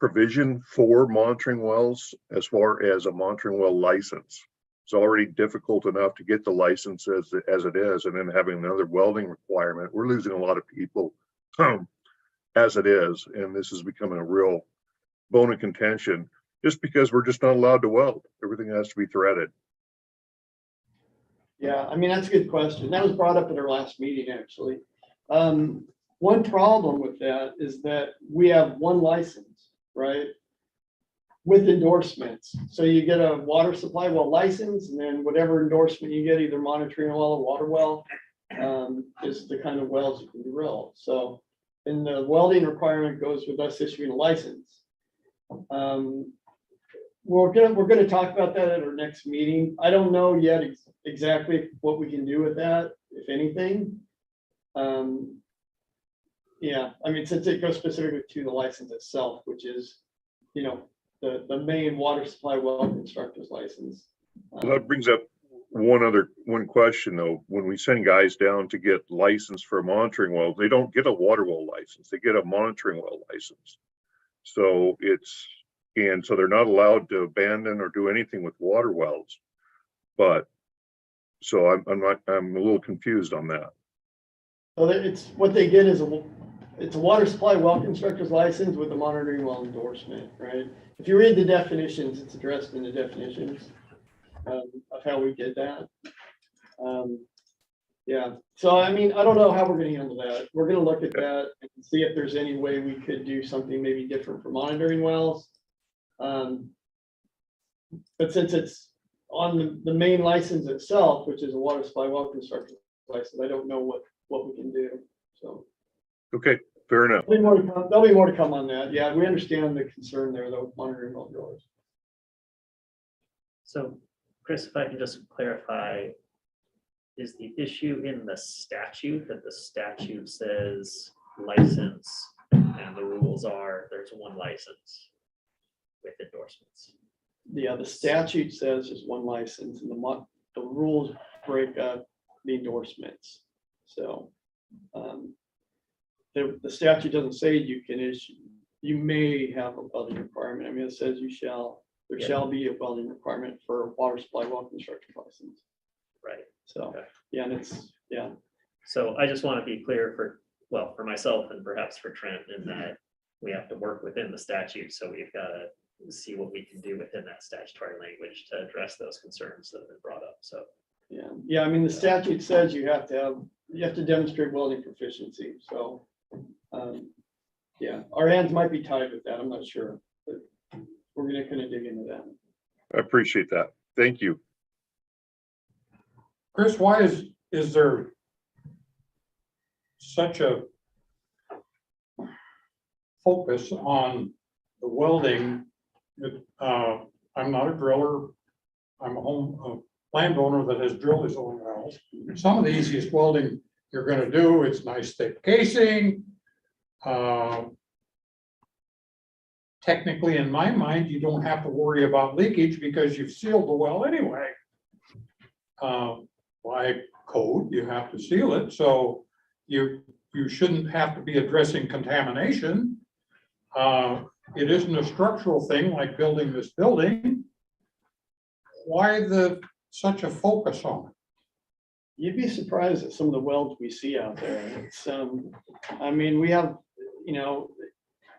provision for monitoring wells as far as a monitoring well license? It's already difficult enough to get the license as it is, and then having another welding requirement, we're losing a lot of people as it is, and this is becoming a real bone of contention just because we're just not allowed to weld. Everything has to be threaded. Yeah, I mean, that's a good question. That was brought up at our last meeting, actually. One problem with that is that we have one license, right? With endorsements. So you get a water supply well license, and then whatever endorsement you get, either monitoring well or water well, is the kind of wells you can drill. So, and the welding requirement goes with us issuing a license. We're gonna talk about that at our next meeting. I don't know yet exactly what we can do with that, if anything. Yeah, I mean, since it goes specifically to the license itself, which is, you know, the main water supply well constructor's license. Well, that brings up one question though. When we send guys down to get licensed for a monitoring well, they don't get a water well license, they get a monitoring well license. So so they're not allowed to abandon or do anything with water wells. But so I'm a little confused on that. So it's what they get is it's a water supply well constructor's license with a monitoring well endorsement, right? If you read the definitions, it's addressed in the definitions of how we did that. Yeah, so I mean, I don't know how we're going to handle that. We're going to look at that and see if there's any way we could do something maybe different for monitoring wells. But since it's on the main license itself, which is a water supply well construction license, I don't know what we can do. So Okay, fair enough. there'll be more to come on that. Yeah, we understand the concern there, though, monitoring well drillers. So, Chris, if I can just clarify, is the issue in the statute that the statute says license and the rules are there's one license with endorsements? Yeah, the statute says there's one license and the rules break up the endorsements. So the statute doesn't say you can issue, you may have a welding requirement. I mean, it says there shall be a welding requirement for a water supply well construction license. Right. So, Okay. yeah, and it's, yeah. So I just want to be clear for myself and perhaps for Trent, in that we have to work within the statute. So we've got to see what we can do within that statutory language to address those concerns that have been brought up. So, Yeah, I mean, the statute says you have to demonstrate welding proficiency. So, yeah, our hands might be tied with that. I'm not sure, but we're gonna kind of dig into that. I appreciate that. Thank you. Chris, why is there such a focus on the welding? I'm not a driller. I'm a landowner that has drilled his own wells. Some of the easiest welding you're gonna do, it's nice thick casing. Technically, in my mind, you don't have to worry about leakage because you've sealed the well anyway. By code, you have to seal it, so you shouldn't have to be addressing contamination. It isn't a structural thing like building this building. Why such a focus on it? You'd be surprised at some of the welds we see out there. It's, I mean, we have,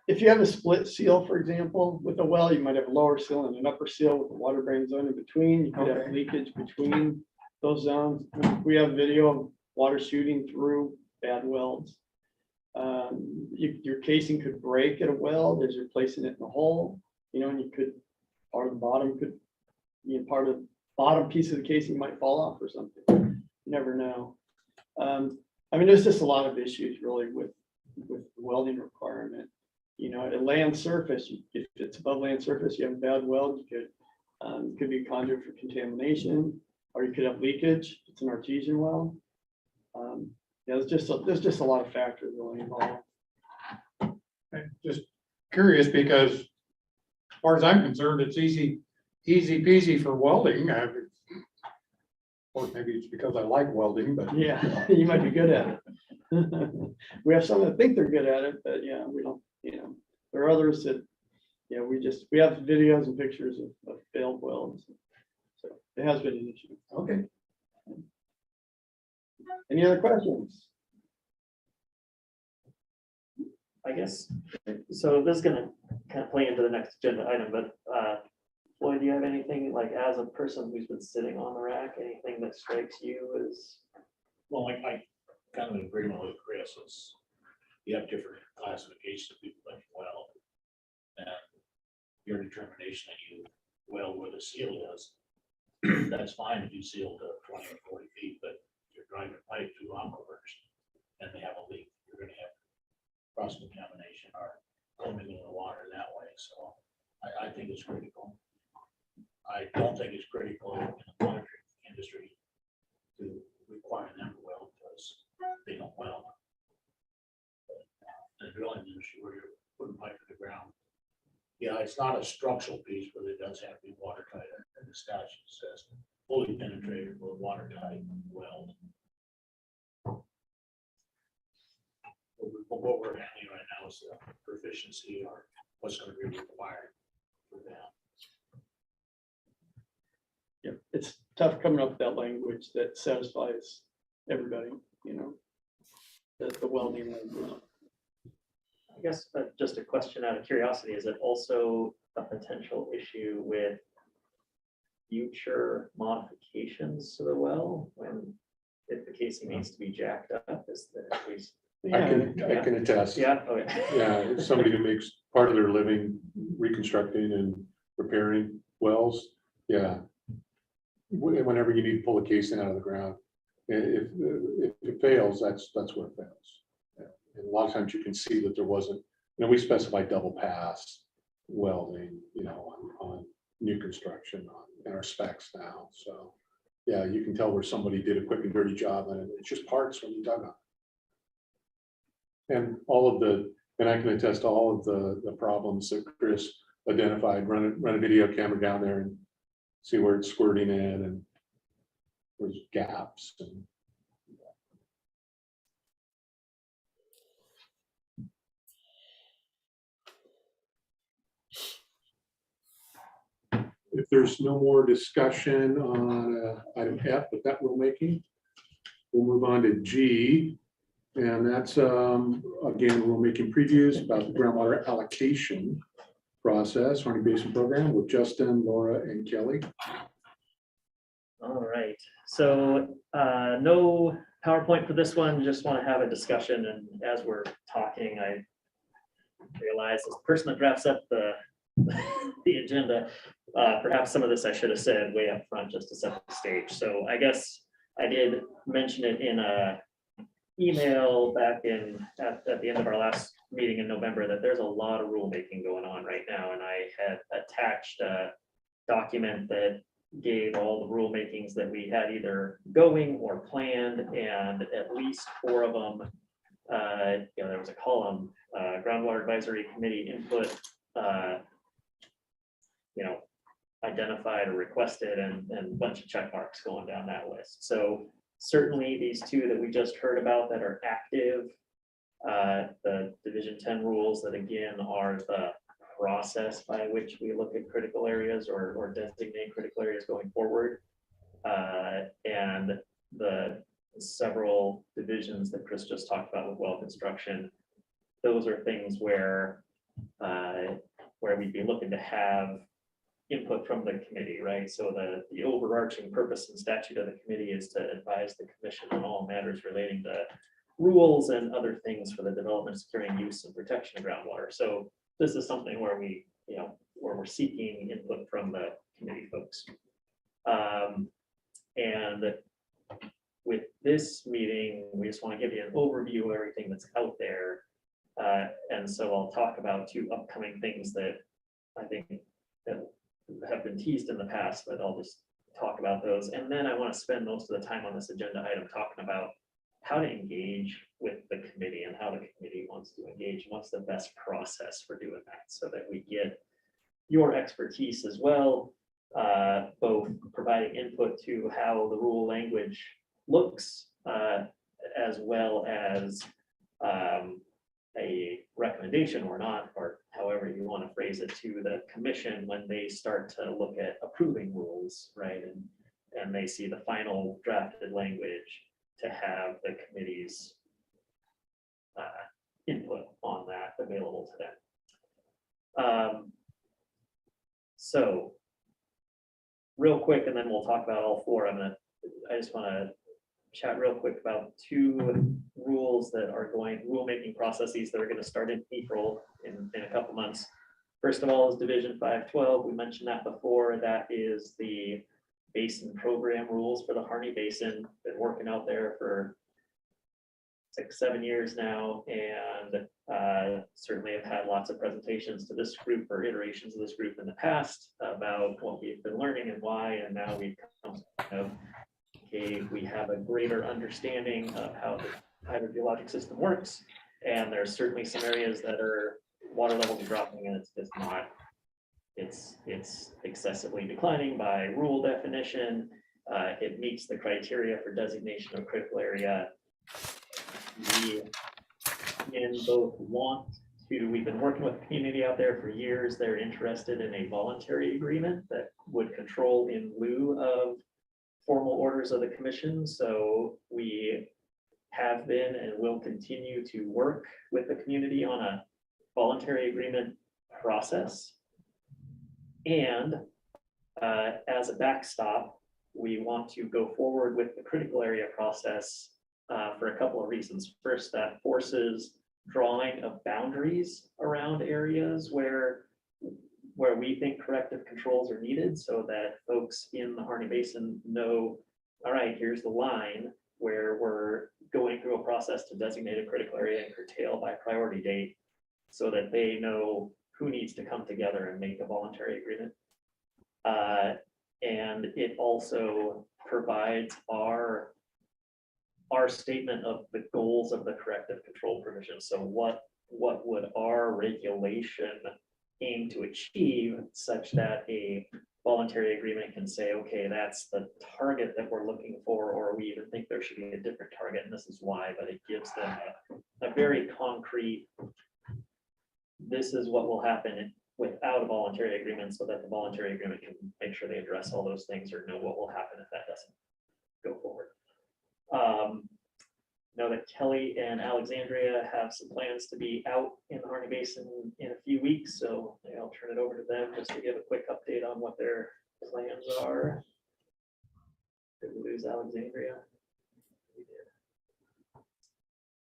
if you have a split seal, for example, with a well, you might have a lower seal and an upper seal with a water brain zone in between. You could have leakage between those zones. We have video of water shooting through bad welds. Your casing could break at a weld as you're placing it in the hole, and you could, part of the bottom could, part of the bottom piece of the casing might fall off or something. You never know. I mean, there's just a lot of issues really with the welding requirement. At land surface, if it's above land surface, you have a bad weld, you could be a conduit for contamination, or you could have leakage. It's an artesian well. Yeah, there's just a lot of factors really involved. I'm just curious because as far as I'm concerned, it's easy peasy for welding. Or maybe it's because I like welding, but Yeah, you might be good at it. We have some that think they're good at it, but yeah, we don't, there are others that, we have videos and pictures of failed welds. So it has been an issue. okay. Any other questions? I guess, so this is gonna kind of play into the next agenda item, but Floyd, do you have anything, like, as a person who's been sitting on the rack, anything that strikes you as? Well, I kind of in agreement with Chris, is you have different classifications of people that weld. And your determination that you weld where the seal is, that's fine if you seal to 20 or 40 feet, but if you're driving a pipe through aquifers and they have a leak, you're gonna have cross contamination or commingling the water that way. So I think it's critical. I don't think it's critical in the monitoring industry to require them to weld because they don't weld. But in the drilling industry, where you're putting pipe in the ground, yeah, it's not a structural piece, but it does have to be watertight. And the statute says fully penetrated with watertight weld. What we're handling right now is the proficiency or what's going to be required for that. Yeah, it's tough coming up with that language that satisfies everybody, the welding language. I guess just a question out of curiosity, is it also a potential issue with future modifications to the well if the casing needs to be jacked up? Is there I can attest. Yeah, okay. Yeah, it's somebody who makes part of their living reconstructing and repairing wells. Yeah. Whenever you need to pull a casing out of the ground, if it fails, that's where it fails. And a lot of times you can see that there wasn't, we specified double pass welding, on new construction in our specs now. So yeah, you can tell where somebody did a quick and dirty job, and it's just parts when you dug on. And and I can attest to all of the problems that Chris identified. Run a video camera down there and see where it's squirting in, and there's gaps. And if there's no more discussion on item F with that rulemaking, we'll move on to G. And that's, again, rulemaking previews about the groundwater allocation process, Harney Basin program with Justin, Laura, and Kelly. All right, so no PowerPoint for this one, just want to have a discussion, and as we're talking, I realize as the person that drafts up the agenda, perhaps some of this I should have said way up front just to set the stage. So I guess I did mention it in a email back at the end of our last meeting in November that there's a lot of rulemaking going on right now, and I had attached a document that gave all the rulemakings that we had either going or planned, and at least 4 of them, there was a column, Groundwater Advisory Committee input, identified or requested, and a bunch of check marks going down that list. So certainly these 2 that we just heard about that are active, the Division 10 rules that again are the process by which we look at critical areas or designate critical areas going forward. And the several divisions that Chris just talked about with well construction, those are things where we'd be looking to have input from the committee, right? So the overarching purpose and statute of the committee is to advise the commission on all matters relating to rules and other things for the development, securing, use, and protection of groundwater. So this is something where where we're seeking input from the committee folks. And with this meeting, we just want to give you an overview of everything that's out there. And so I'll talk about 2 upcoming things that I think that have been teased in the past, but I'll just talk about those. And then I want to spend most of the time on this agenda item talking about how to engage with the committee and how the committee wants to engage. What's the best process for doing that so that we get your expertise as well, both providing input to how the rule language looks, as well as a recommendation or not, or however you want to phrase it, to the commission when they start to look at approving rules, right? And they see the final drafted language to have the committee's input on that available to them. So real quick, and then we'll talk about all 4. I just want to chat real quick about 2 rules that are rulemaking processes that are going to start in April in a couple months. First of all is Division 512. We mentioned that before. That is the basin program rules for the Harney Basin. Been working out there for 6-7 years now, and certainly have had lots of presentations to this group or iterations of this group in the past about what we've been learning and why, and now we've come to we have a greater understanding of how the hydrogeologic system works, and there's certainly some areas that are water levels are dropping, and it's just not, it's excessively declining by rule definition. It meets the criteria for designation of critical area. We both want to, we've been working with the community out there for years. They're interested in a voluntary agreement that would control in lieu of formal orders of the commission. So we have been and will continue to work with the community on a voluntary agreement process. And as a backstop, we want to go forward with the critical area process for a couple of reasons. First, that forces drawing of boundaries around areas where we think corrective controls are needed, so that folks in the Harney Basin know, all right, here's the line where we're going through a process to designate a critical area and curtail by priority date so that they know who needs to come together and make a voluntary agreement. And it also provides our statement of the goals of the corrective control provision. So what would our regulation aim to achieve such that a voluntary agreement can say, okay, that's the target that we're looking for, or we even think there should be a different target, and this is why, but it gives them a very concrete, this is what will happen without a voluntary agreement, so that the voluntary agreement can make sure they address all those things or know what will happen if that doesn't go forward. Know that Kelly and Alexandria have some plans to be out in the Harney Basin in a few weeks, so I'll turn it over to them just to give a quick update on what their plans are. Did we lose Alexandria? We did.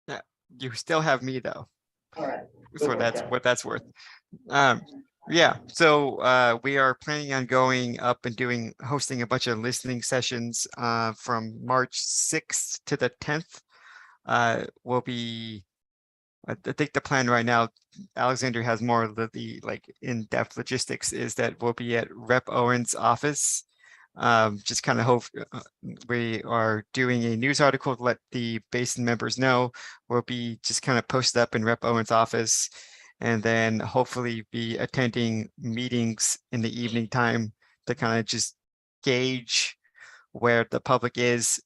Yeah, you still have me though. All right. So that's what that's worth. Yeah, so we are planning on going up and hosting a bunch of listening sessions from March 6th to the 10th. Will be, I think the plan right now, Alexander has more of the like in-depth logistics, is that we'll be at Rep Owen's office. Just kind of hope we are doing a news article to let the basin members know. We'll be just kind of posted up in Rep Owen's office, and then hopefully be attending meetings in the evening time to kind of just gauge where the public is.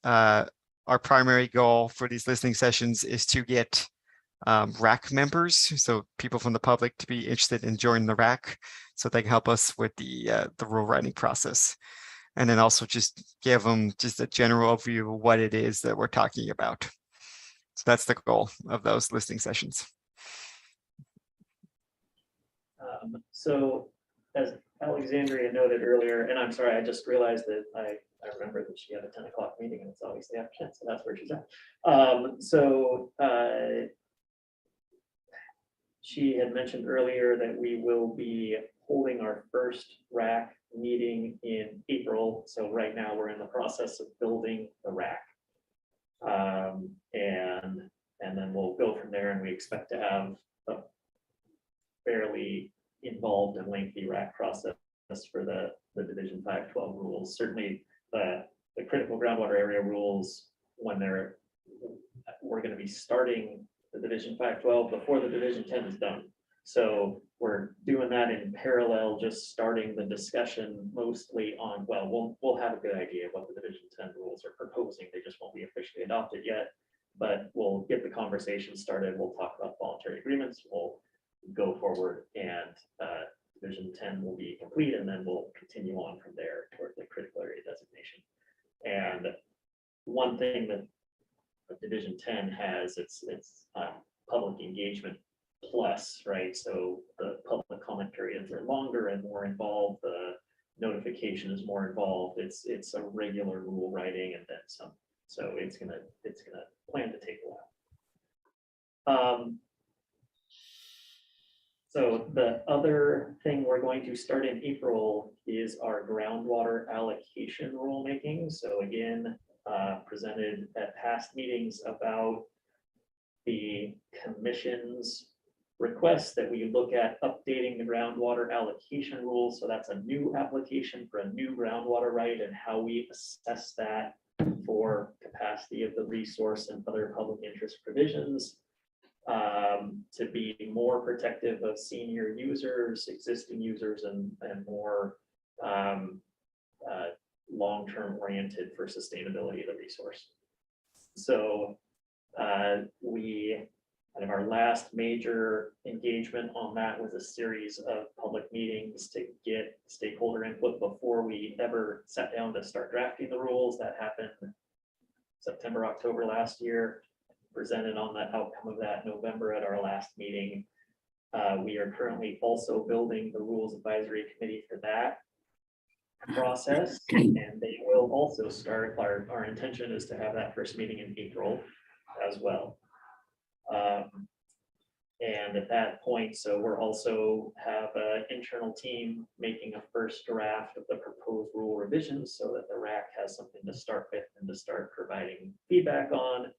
Our primary goal for these listening sessions is to get RAC members, so people from the public, to be interested in joining the RAC, so they can help us with the rule writing process, and then also just give them just a general overview of what it is that we're talking about. So that's the goal of those listening sessions. So as Alexandria noted earlier, and I'm sorry, I just realized that I remember that she had a 10 o'clock meeting, and it's obviously after 10, so that's where she's at. She had mentioned earlier that we will be holding our first RAC meeting in April. So right now we're in the process of building the RAC. And then we'll go from there, and we expect to have a fairly involved and lengthy RAC process for the Division 512 rules. Certainly the critical groundwater area rules, when we're going to be starting the Division 512 before the Division 10 is done. So we're doing that in parallel, just starting the discussion mostly on, well, we'll have a good idea of what the Division 10 rules are proposing. They just won't be officially adopted yet, but we'll get the conversation started. We'll talk about voluntary agreements. We'll go forward, and Division 10 will be complete, and then we'll continue on from there toward the critical area designation. And one thing that Division 10 has, it's public engagement plus, right? So the public comment periods are longer and more involved. The notification is more involved. It's a regular rule writing and then some. So it's gonna plan to take a while. So the other thing we're going to start in April is our groundwater allocation rulemaking. So again, presented at past meetings about the commission's request that we look at updating the groundwater allocation rules. So that's a new application for a new groundwater right, and how we assess that for capacity of the resource and other public interest provisions, to be more protective of senior users, existing users, and more long-term oriented for sustainability of the resource. So we kind of, our last major engagement on that was a series of public meetings to get stakeholder input before we ever sat down to start drafting the rules. That happened September, October last year. Presented on the outcome of that November at our last meeting. We are currently also building the Rules Advisory Committee for that process, and they will also start. Our intention is to have that first meeting in April as well. And at that point, so we're also have an internal team making a first draft of the proposed rule revisions so that the RAC has something to start with and to start providing feedback on.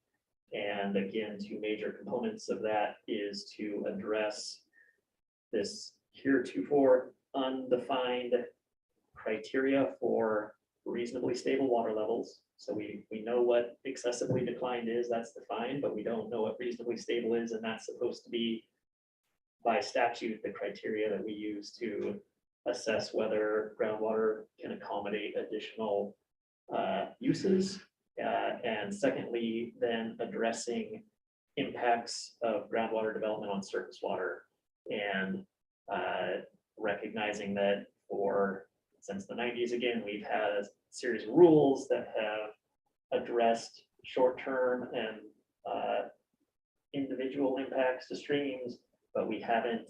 And again, two major components of that is to address this heretofore undefined criteria for reasonably stable water levels. So we know what excessively declined is, that's defined, but we don't know what reasonably stable is, and that's supposed to be by statute the criteria that we use to assess whether groundwater can accommodate additional uses. And secondly, then addressing impacts of groundwater development on surface water, and recognizing that since the 90s, again, we've had a series of rules that have addressed short-term and individual impacts to streams, but we haven't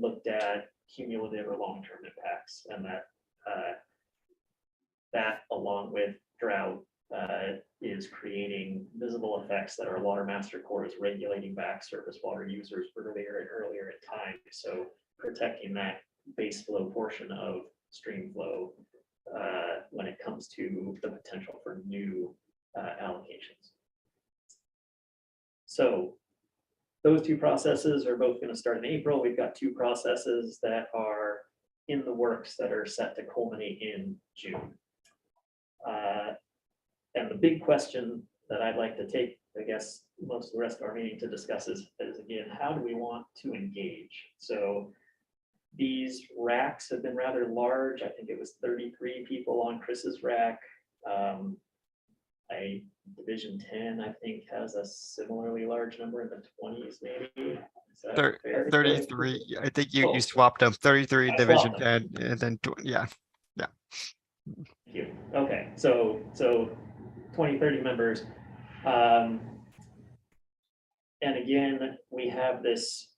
looked at cumulative or long-term impacts, and that along with drought is creating visible effects that our water master core is regulating back surface water users earlier and earlier in time. So protecting that base flow portion of stream flow when it comes to the potential for new allocations. So those two processes are both going to start in April. We've got two processes that are in the works that are set to culminate in June. And the big question that I'd like to take, I guess, most of the rest of our meeting to discuss is again, how do we want to engage? So these racks have been rather large. I think it was 33 people on Chris's rack. Division 10, I think, has a similarly large number in the 20s, maybe. Is that fair? 33. I think you swapped them. 33 I Division swapped 10, and then yeah. Thank you. Okay, so 20, 30 members. And again, we have this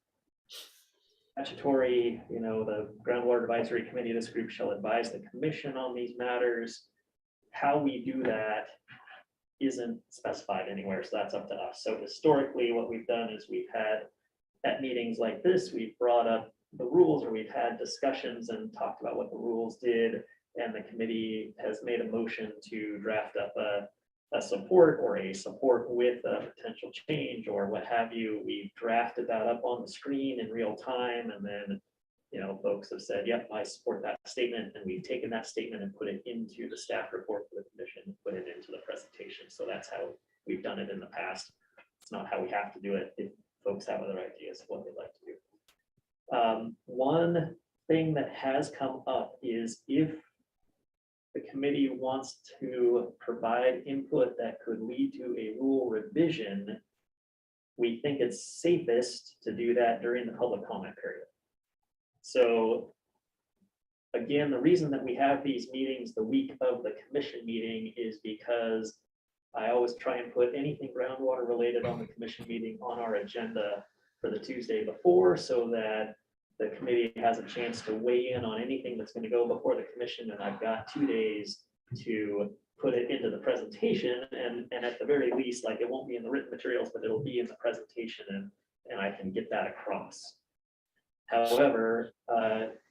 statutory, the Groundwater Advisory Committee, this group shall advise the commission on these matters. How we do that isn't specified anywhere, so that's up to us. So historically, what we've done is we've had, at meetings like this, we've brought up the rules, or we've had discussions and talked about what the rules did, and the committee has made a motion to draft up a support or a support with a potential change or what have you. We've drafted that up on the screen in real time, and then folks have said, yep, I support that statement, and we've taken that statement and put it into the staff report for the commission, put it into the presentation. So that's how we've done it in the past. It's not how we have to do it if folks have other ideas of what they'd like to do. One thing that has come up is if the committee wants to provide input that could lead to a rule revision, we think it's safest to do that during the public comment period. So again, the reason that we have these meetings the week of the commission meeting is because I always try and put anything groundwater related on the commission meeting on our agenda for the Tuesday before, so that the committee has a chance to weigh in on anything that's going to go before the commission. And I've got 2 days to put it into the presentation, and at the very least, like, it won't be in the written materials, but it'll be in the presentation, and I can get that across. However,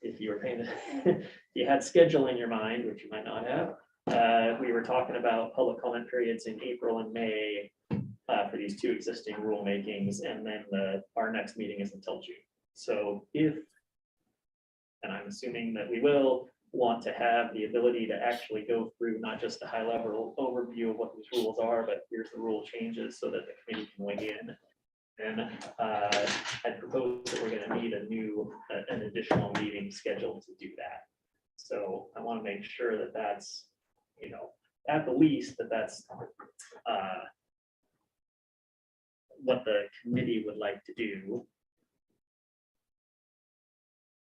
if you were paying, if you had schedule in your mind, which you might not have, we were talking about public comment periods in April and May for these two existing rulemakings, and then our next meeting is until June. So if, and I'm assuming that we will want to have the ability to actually go through not just a high level overview of what these rules are, but here's the rule changes so that the committee can weigh in. And I propose that we're going to need an additional meeting scheduled to do that. So I want to make sure that that's, at the least, that's what the committee would like to do.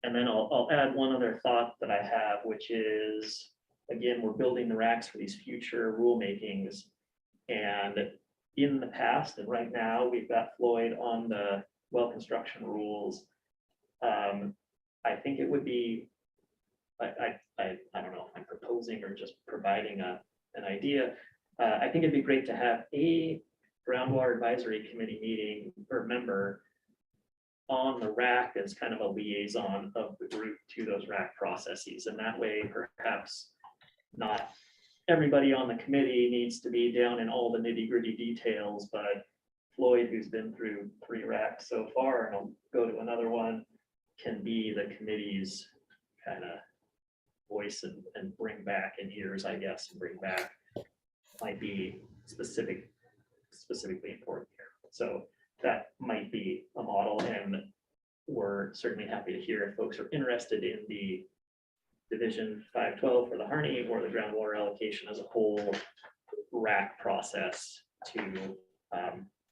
And then I'll add one other thought that I have, which is, again, we're building the racks for these future rulemakings. And in the past and right now, we've got Floyd on the well construction rules. I think it would be, I don't know if I'm proposing or just providing an idea. I think it'd be great to have a groundwater advisory committee meeting or member on the rack as kind of a liaison of the group to those rack processes. And that way, perhaps not everybody on the committee needs to be down in all the nitty gritty details, but Floyd, who's been through 3 racks so far, and I'll go to another one, can be the committee's kind of voice and bring back in ears, I guess, and bring back might be specifically important here. So that might be a model, and we're certainly happy to hear if folks are interested in the Division 512 for the Harney or the groundwater allocation as a whole rack process to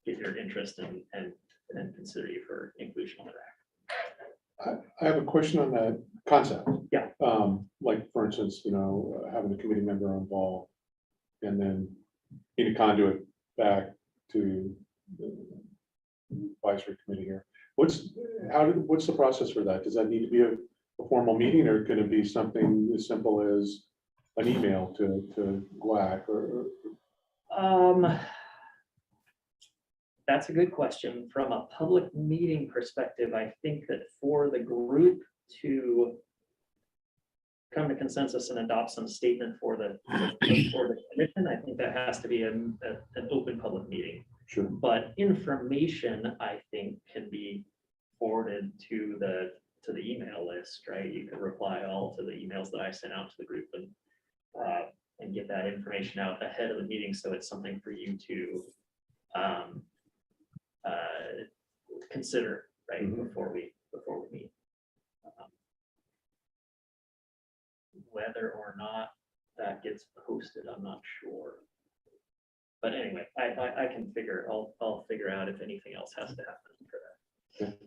get your interest and consider you for inclusion on the rack. I have a question on that concept. Yeah. Like, for instance, having a committee member involved and then in a conduit back to the advisory committee here. What's the process for that? Does that need to be a formal meeting, or could it be something as simple as an email to GWAC or? That's a good question. From a public meeting perspective, I think that for the group to come to consensus and adopt some statement for the commission, I think that has to be an open public meeting. Sure. But information, I think, can be forwarded to the email list, right? You could reply all to the emails that I sent out to the group and get that information out ahead of the meeting, so it's something for you to consider, right? Mm-hmm. before we meet. Whether or not that gets posted, I'm not sure. But anyway, I can I'll figure out if anything else has to happen for that. Okay.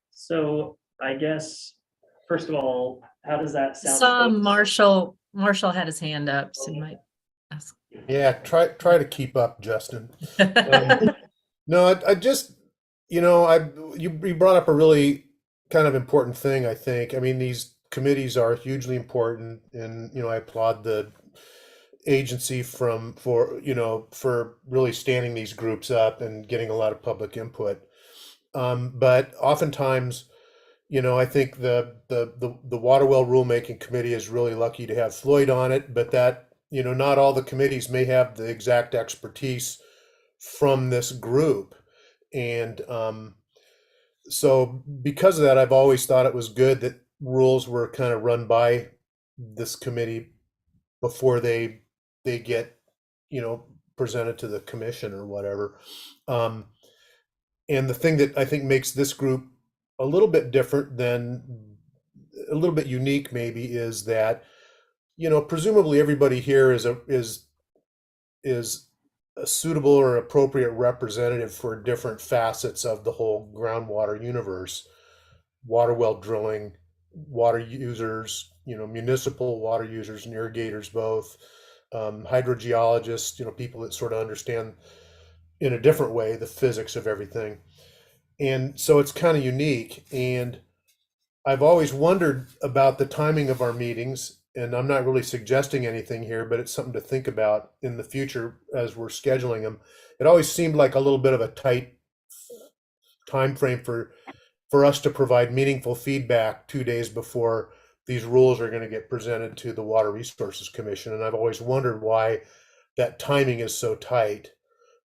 So I guess, first of all, how does that sound? Saw to folks? Marshall had his hand up, so you might ask. Yeah, try to keep up, Justin. No, I just, you brought up a really kind of important thing, I think. I mean, these committees are hugely important, and I applaud the agency for really standing these groups up and getting a lot of public input. But oftentimes, I think the water well rulemaking committee is really lucky to have Floyd on it, but that, not all the committees may have the exact expertise from this group. And so because of that, I've always thought it was good that rules were kind of run by this committee before they get, presented to the commission or whatever. And the thing that I think makes this group a little bit different than, a little bit unique maybe, is that, presumably everybody here is a suitable or appropriate representative for different facets of the whole groundwater universe: water well drilling, water users, municipal water users and irrigators both, hydrogeologists, people that sort of understand in a different way the physics of everything. And so it's kind of unique. And I've always wondered about the timing of our meetings, and I'm not really suggesting anything here, but it's something to think about in the future as we're scheduling them. It always seemed like a little bit of a tight time frame for us to provide meaningful feedback 2 days before these rules are going to get presented to the Water Resources Commission. And I've always wondered why that timing is so tight.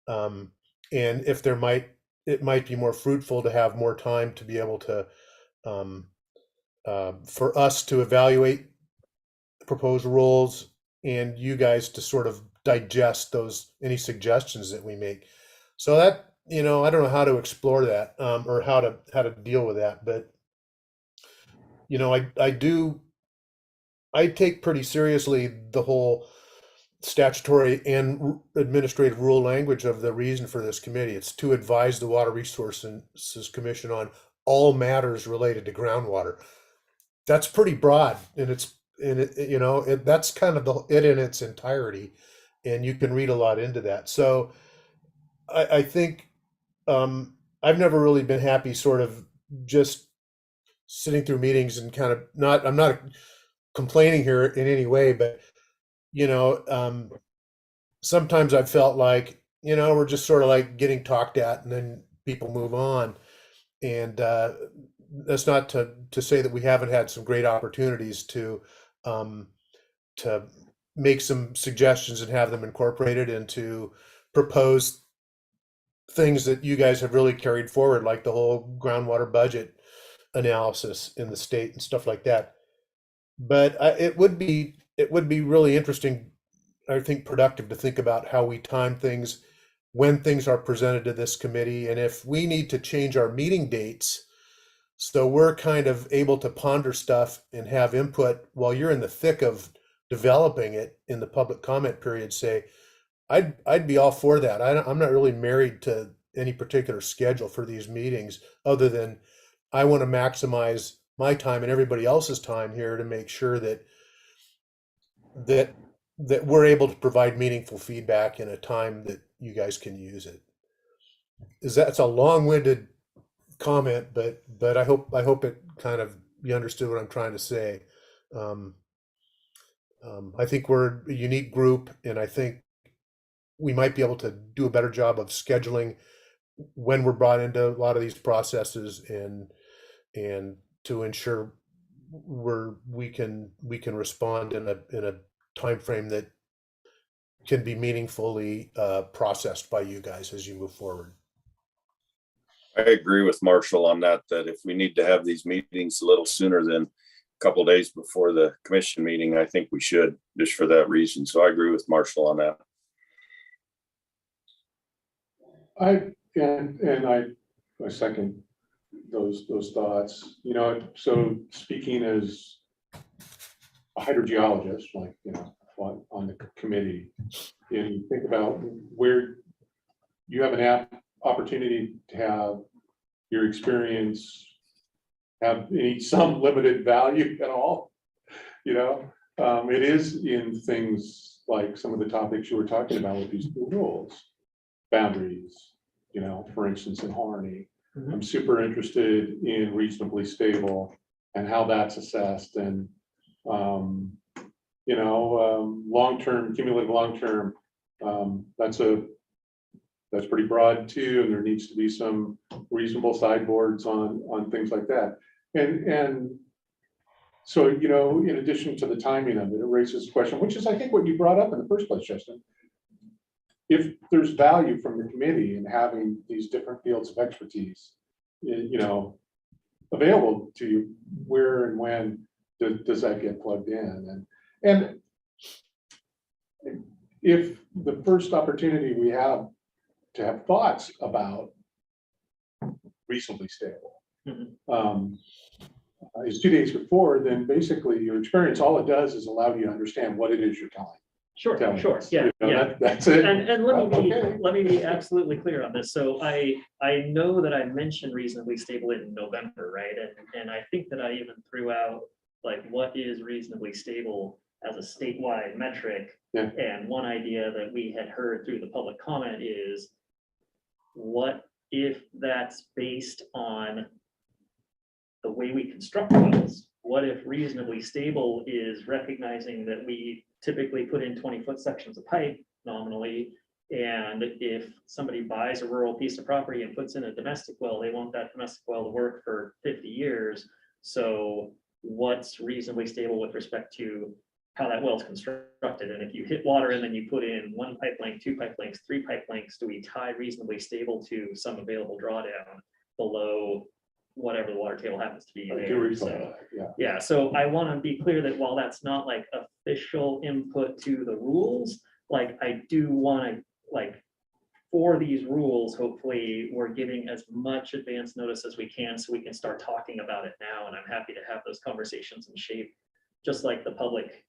And if it might be more fruitful to have more time to be able to, for us to evaluate proposed rules and you guys to sort of digest any suggestions that we make. So that, I don't know how to explore that, or how to deal with that, but I take pretty seriously the whole statutory and administrative rule language of the reason for this committee. It's to advise the Water Resources Commission on all matters related to groundwater. That's pretty broad, and that's kind of it in its entirety, and you can read a lot into that. So I think I've never really been happy sort of just sitting through meetings and kind of I'm not complaining here in any way, but sometimes I've felt like, we're just sort of like getting talked at and then people move on. And that's not to say that we haven't had some great opportunities um, to make some suggestions and have them incorporated and to propose things that you guys have really carried forward, like the whole groundwater budget analysis in the state and stuff like that. But it would be really interesting, I think, productive to think about how we time things when things are presented to this committee, and if we need to change our meeting dates so we're kind of able to ponder stuff and have input while you're in the thick of developing it in the public comment period. Say, I'd be all for that. I'm not really married to any particular schedule for these meetings, other than I want to maximize my time and everybody else's time here to make sure that we're able to provide meaningful feedback in a time that you guys can use it. It's a long-winded comment, but I hope it kind of, you understood what I'm trying to say. I think we're a unique group, and I think we might be able to do a better job of scheduling when we're brought into a lot of these processes, and to ensure we can respond in a time frame that can be meaningfully processed by you guys as you move forward. I agree with Marshall on that, that if we need to have these meetings a little sooner than a couple of days before the commission meeting, I think we should, just for that reason. So I agree with Marshall on that. I second those thoughts. So speaking as a hydrogeologist, like, on the committee, and you think about where you have an opportunity to have your experience have some limited value at all. It is in things like some of the topics you were talking about with these two rules, boundaries, for instance, in Harney. I'm super interested in reasonably stable and how that's assessed, and long-term, cumulative long-term, that's pretty broad too, and there needs to be some reasonable sideboards on things like that. And so, in addition to the timing of it, it raises a question, which is, I think, what you brought up in the first place, Justin. If there's value from the committee in having these different fields of expertise, available to you, where and when does that get plugged in? And if the first opportunity we have to have thoughts about reasonably stable is 2 days before, then basically your experience, all it does is allow you to understand what it is you're telling. Sure. us. Yeah. That's it. And let me be absolutely clear on this. So I know that I mentioned reasonably stable in November, right? And I think that I even threw out, like, what is reasonably stable as a statewide metric. Yeah. And one idea that we had heard through the public comment is, what if that's based on the way we construct wells? What if reasonably stable is recognizing that we typically put in 20-foot sections of pipe nominally, and if somebody buys a rural piece of property and puts in a domestic well, they want that domestic well to work for 50 years. So what's reasonably stable with respect to how that well is constructed? And if you hit water and then you put in 1 pipe length, 2 pipe lengths, 3 pipe lengths, do we tie reasonably stable to some available drawdown below whatever the water table happens to be there? Yeah, so I want to be clear that while that's not like official input to the rules, like, I do want to, like, for these rules, hopefully we're giving as much advance notice as we can so we can start talking about it now. And I'm happy to have those conversations and shape, just like the public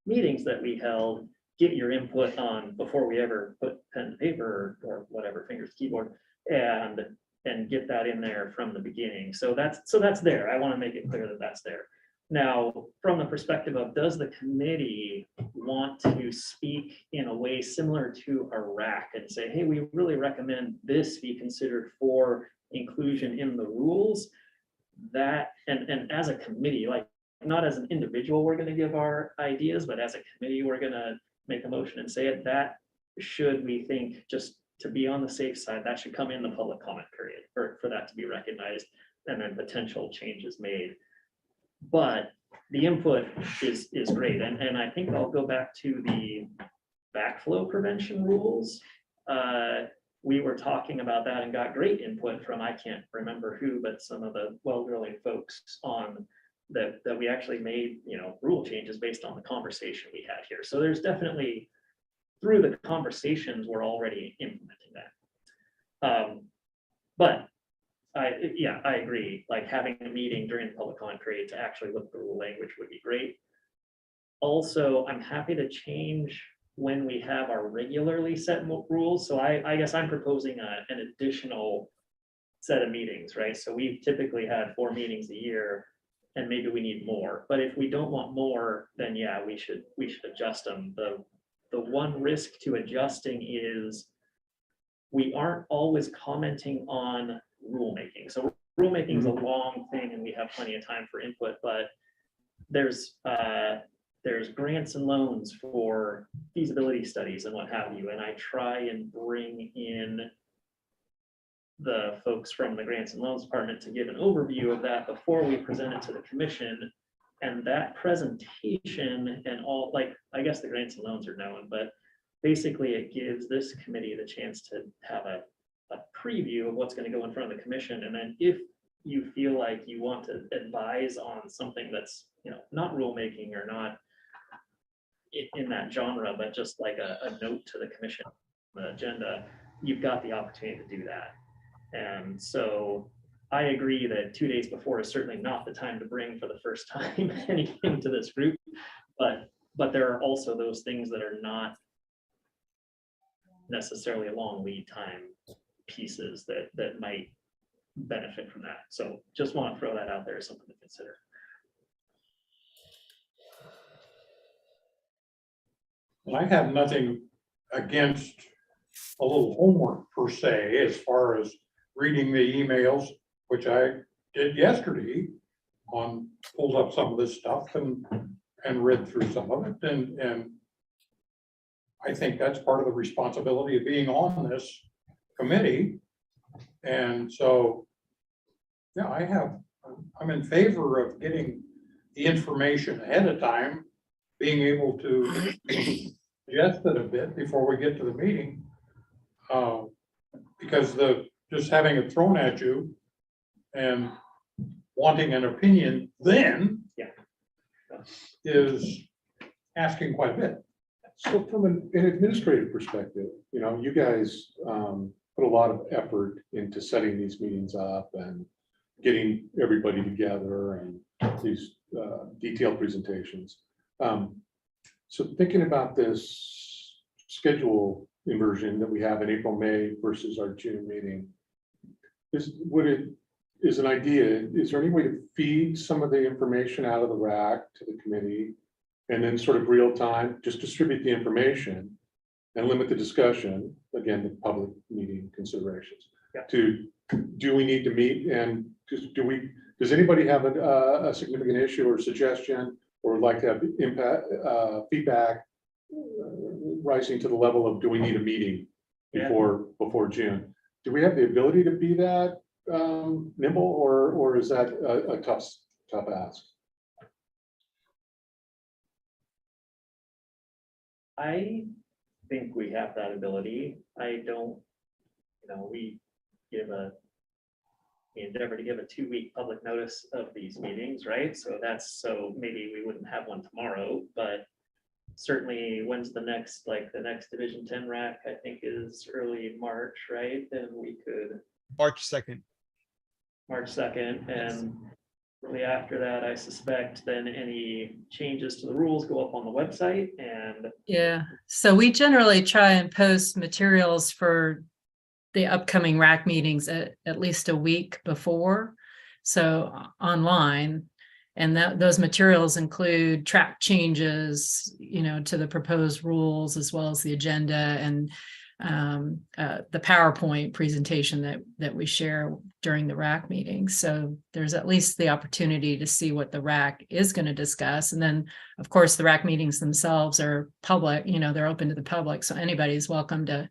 meetings that we held, get your input on before we ever put pen to paper or whatever, fingers to keyboard, and get that in there from the beginning. So that's there. I want to make it clear that that's there. Now, from the perspective of, does the committee want to speak in a way similar to Iraq and say, hey, we really recommend this be considered for inclusion in the rules? That, and as a committee, like, not as an individual, we're going to give our ideas, but as a committee, we're going to make a motion and say it. That should we think, just to be on the safe side, that should come in the public comment period for that to be recognized, and then potential changes made. But the input is great. And I think I'll go back to the backflow prevention rules. We were talking about that and got great input from, I can't remember who, but some of the well-drilling folks on that we actually made, rule changes based on the conversation we had here. So there's definitely, through the conversations, we're already implementing that. But I agree, like having a meeting during the public comment period to actually look at the rule language would be great. Also, I'm happy to change when we have our regularly set rules. So I guess I'm proposing an additional set of meetings, right? So we've typically had 4 meetings a year, and maybe we need more. But if we don't want more, then yeah, we should adjust them. The one risk to adjusting is we aren't always commenting on rulemaking. So rulemaking is a long thing, and we have plenty of time for input, but there's grants and loans for feasibility studies and what have you. And I try and bring in the folks from the grants and loans department to give an overview of that before we present it to the commission. And that presentation and all, like, I guess the grants and loans are known, but basically it gives this committee the chance to have a preview of what's going to go in front of the commission. And then if you feel like you want to advise on something that's, not rulemaking or not in that genre, but just like a note to the commission agenda, you've got the opportunity to do that. And so I agree that 2 days before is certainly not the time to bring for the first time anything to this group, but there are also those things that are not necessarily a long lead time pieces that might benefit from that. So just want to throw that out there as something to consider. I have nothing against a little homework per se, as far as reading the emails, which I did yesterday, pulled up some of this stuff and read through some of it. And I think that's part of the responsibility of being on this committee. And so, yeah, I'm in favor of getting the information ahead of time, being able to suggest it a bit before we get to the meeting. Because just having it thrown at you and wanting an opinion then is asking quite a bit. So from an administrative perspective, you guys put a lot of effort into setting these meetings up and getting everybody together and these detailed presentations. So thinking about this schedule inversion that we have in April, May versus our June meeting, is an idea, is there any way to feed some of the information out of the rack to the committee and then sort of real time, just distribute the information and limit the discussion, again, the public meeting considerations? Do we need to meet, and does anybody have a significant issue or suggestion, or would like to have feedback rising to the level of, do we need a meeting before June? Do we have the ability to be that nimble, or is that a tough ask? I think we have that ability. I don't, we endeavor to give a 2-week public notice of these meetings, right? So maybe we wouldn't have one tomorrow, but certainly when's the next Division 10 rack, I think is early March, right? Then we could. March 2nd. March 2nd, and really after that, I suspect then any changes to the rules go up on the website. And yeah, so we generally try and post materials for the upcoming RAC meetings at least a week before, so online. And those materials include track changes, to the proposed rules, as well as the agenda. And the PowerPoint presentation that we share during the RAC meetings. So there's at least the opportunity to see what the RAC is going to discuss. And then, of course, the RAC meetings themselves are public, they're open to the public. So anybody's welcome to,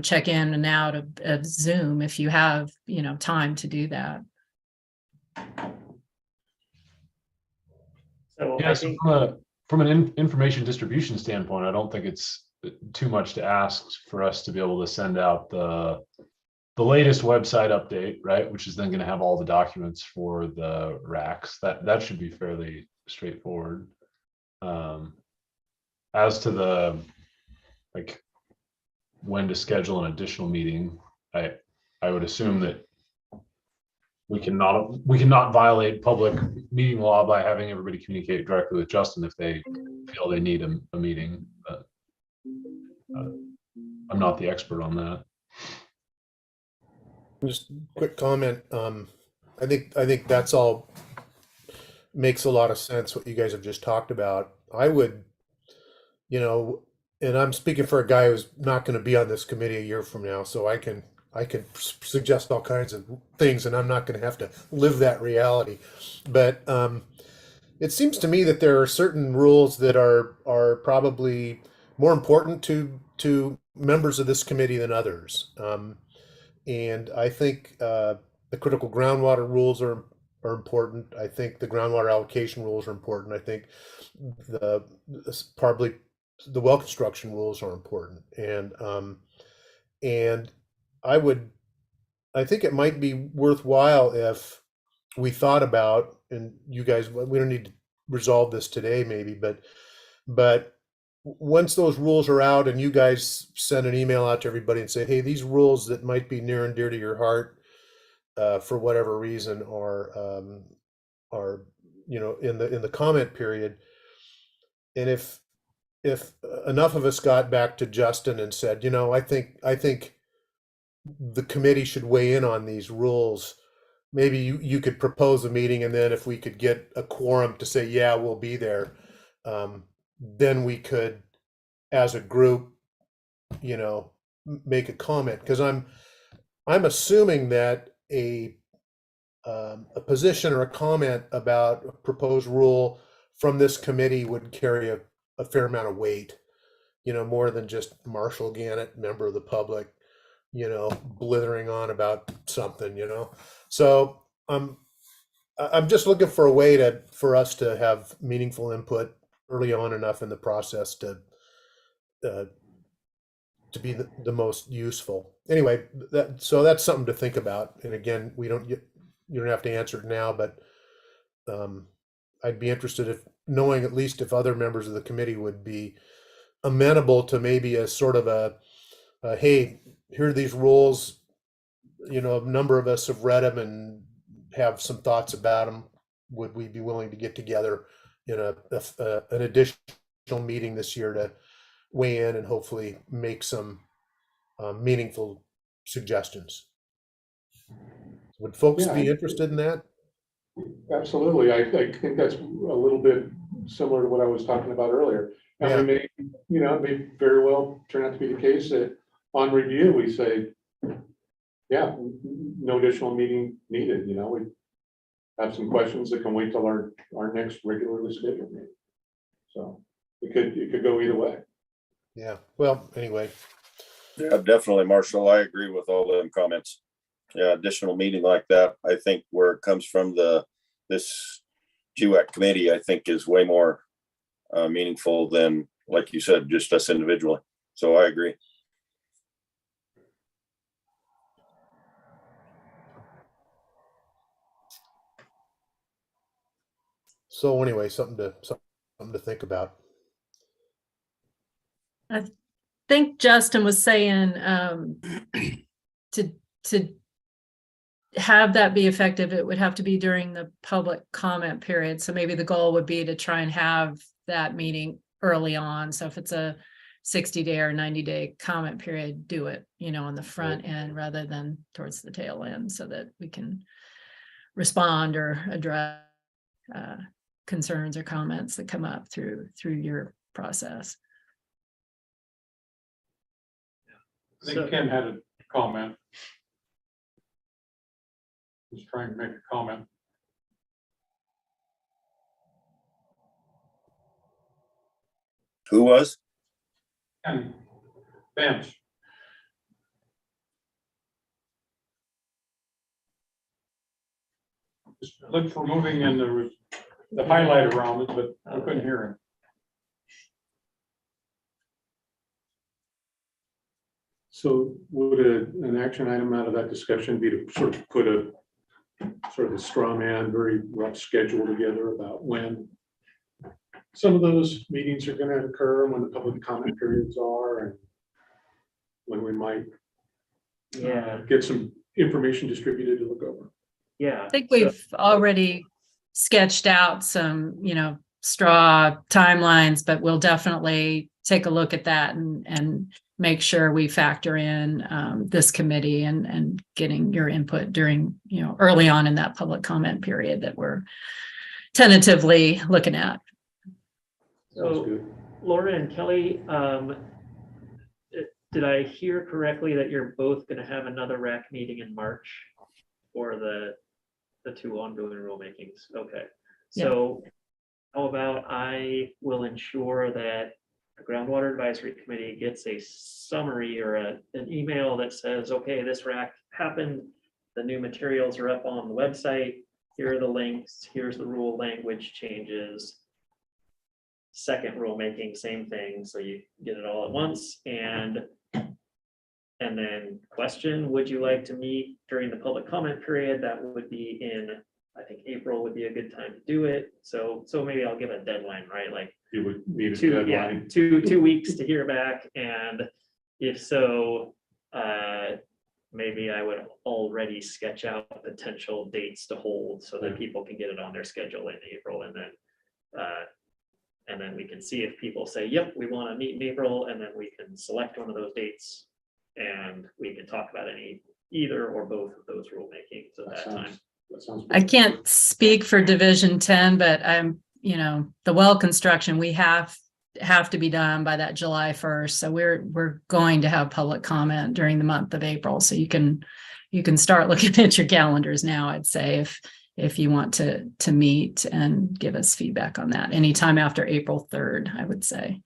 check in and out of Zoom if you have, time to do that. So Yeah, I so think, from an information distribution standpoint, I don't think it's too much to ask for us to be able to send out the latest website update, right? Which is then going to have all the documents for the racks. That should be fairly straightforward. As to the when to schedule an additional meeting, I would assume that we cannot violate public meeting law by having everybody communicate directly with Justin if they feel they need a meeting. But, I'm not the expert on that. Just quick comment. I think that's all makes a lot of sense what you guys have just talked about. I would, and I'm speaking for a guy who's not going to be on this committee a year from now, so I can suggest all kinds of things, and I'm not going to have to live that reality. But it seems to me that there are certain rules that are probably more important to members of this committee than others. And I think the critical groundwater rules are important. I think the groundwater allocation rules are important. I think probably the well construction rules are important. And I think it might be worthwhile if we thought about, and you guys, we don't need to resolve this today maybe, but once those rules are out and you guys send an email out to everybody and say, hey, these rules that might be near and dear to your heart for whatever reason are in the comment period. And if enough of us got back to Justin and said, I think the committee should weigh in on these rules, maybe you could propose a meeting, and then if we could get a quorum to say, yeah, we'll be there, then we could, as a group, make a comment. Because I'm assuming that a position or a comment about a proposed rule from this committee would carry a fair amount of weight, more than just Marshall Gannett, member of the public, blithering on about something, So I'm just looking for a way for us to have meaningful input early on enough in the process to be the most useful. Anyway, so that's something to think about. And again, you don't have to answer it now, but I'd be interested if knowing at least if other members of the committee would be amenable to maybe a sort of a hey, here are these rules. A number of us have read them and have some thoughts about them. Would we be willing to get together in an additional meeting this year to weigh in and hopefully make some meaningful suggestions? Would folks be interested in that? Absolutely. I think that's a little bit similar to what I was talking about earlier. And we may, it may very well turn out to be the case that on review, we say, yeah, no additional meeting needed. We have some questions that can wait till our next regularly scheduled meeting. So it could go either way. Yeah. Well, anyway. Yeah, definitely, Marshall. I agree with all them comments. Yeah, additional meeting like that, I think where it comes from this GWAC committee, I think is way more meaningful than, like you said, just us individually. So I agree. So anyway, something to think about. I think Justin was saying to have that be effective, it would have to be during the public comment period. So maybe the goal would be to try and have that meeting early on. So if it's a 60-day or 90-day comment period, do it, on the front end rather than towards the tail end, so that we can respond or address concerns or comments that come up through your process. I think Ken had a comment. He's trying to make a comment. Who was? Ken Vance. Just looked for moving and there was the highlight around it, but I couldn't hear him. So would an action item out of that discussion be to sort of put a sort of a straw man, very rough schedule together about when some of those meetings are going to occur, when the public comment periods are, and when we might get some information distributed to look over? Yeah. I think we've already sketched out some, straw timelines, but we'll definitely take a look at that and make sure we factor in this committee and getting your input during, early on in that public comment period that we're tentatively looking at. Sounds So, good. Laura and Kelly, did I hear correctly that you're both going to have another RAC meeting in March for the two ongoing rulemakings? Okay. So how about I will ensure that the Groundwater Advisory Committee gets a summary or an email that says, okay, this RAC happened. The new materials are up on the website. Here are the links. Here's the rule language changes. Second rulemaking, same thing. So you get it all at once. And then question, would you like to meet during the public comment period? That would be in, I think April would be a good time to do it. So maybe I'll give a deadline, right? Like You would need a two deadline. weeks to hear back. And if so, maybe I would already sketch out potential dates to hold so that people can get it on their schedule in April. And then we can see if people say, yep, we want to meet in April, and then we can select one of those dates and we can talk about either or both of those rulemakings at that time. That sounds I good. can't speak for Division 10, but I'm, the well construction, we have to be done by that July 1st. So we're going to have public comment during the month of April. So you can start looking at your calendars now, I'd say, if you want to meet and give us feedback on that anytime after April 3rd, I would say.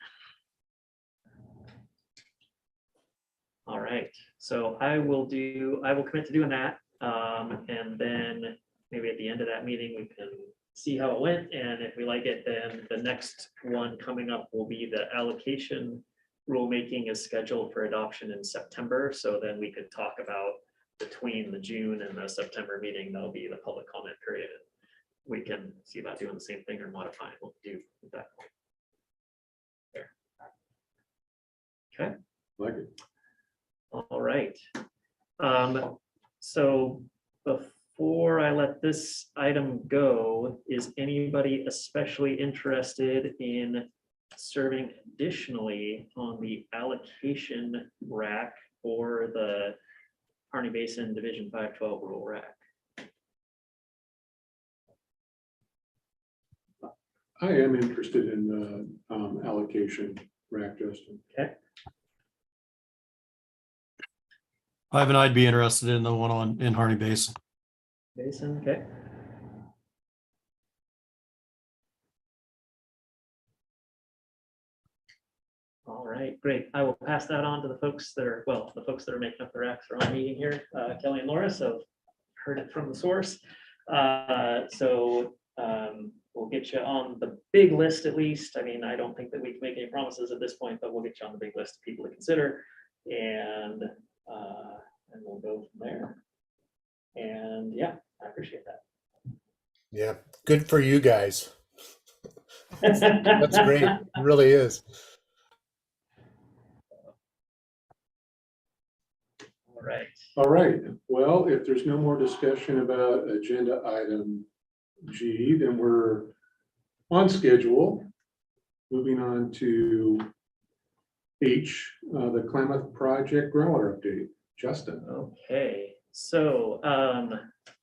All right, so I will commit to doing that. And then maybe at the end of that meeting, we can see how it went. And if we like it, then the next one coming up will be the allocation rulemaking is scheduled for adoption in September. So then we could talk about between the June and the September meeting, that'll be the public comment period. We can see about doing the same thing or modifying what we do at that point. There. Okay. Like it. All right. So before I let this item go, is anybody especially interested in serving additionally on the allocation rack or the Harney Basin Division 512 rule rack? I am interested in the allocation rack, Justin. Okay. Ivan, I'd be interested in the one in Harney Basin. Basin, okay. All right, great. I will pass that on to the folks that are, the folks that are making up the racks are on meeting here, Kelly and Laura, so heard it from the source. We'll get you on the big list at least. I mean, I don't think that we can make any promises at this point, but we'll get you on the big list of people to consider. And we'll go from there. And yeah, I appreciate that. Yeah, good for you guys. That's great. It really is. All right. All right. Well, if there's no more discussion about agenda item G, then we're on schedule. Moving on to H, the Klamath Project groundwater update. Justin. Okay, so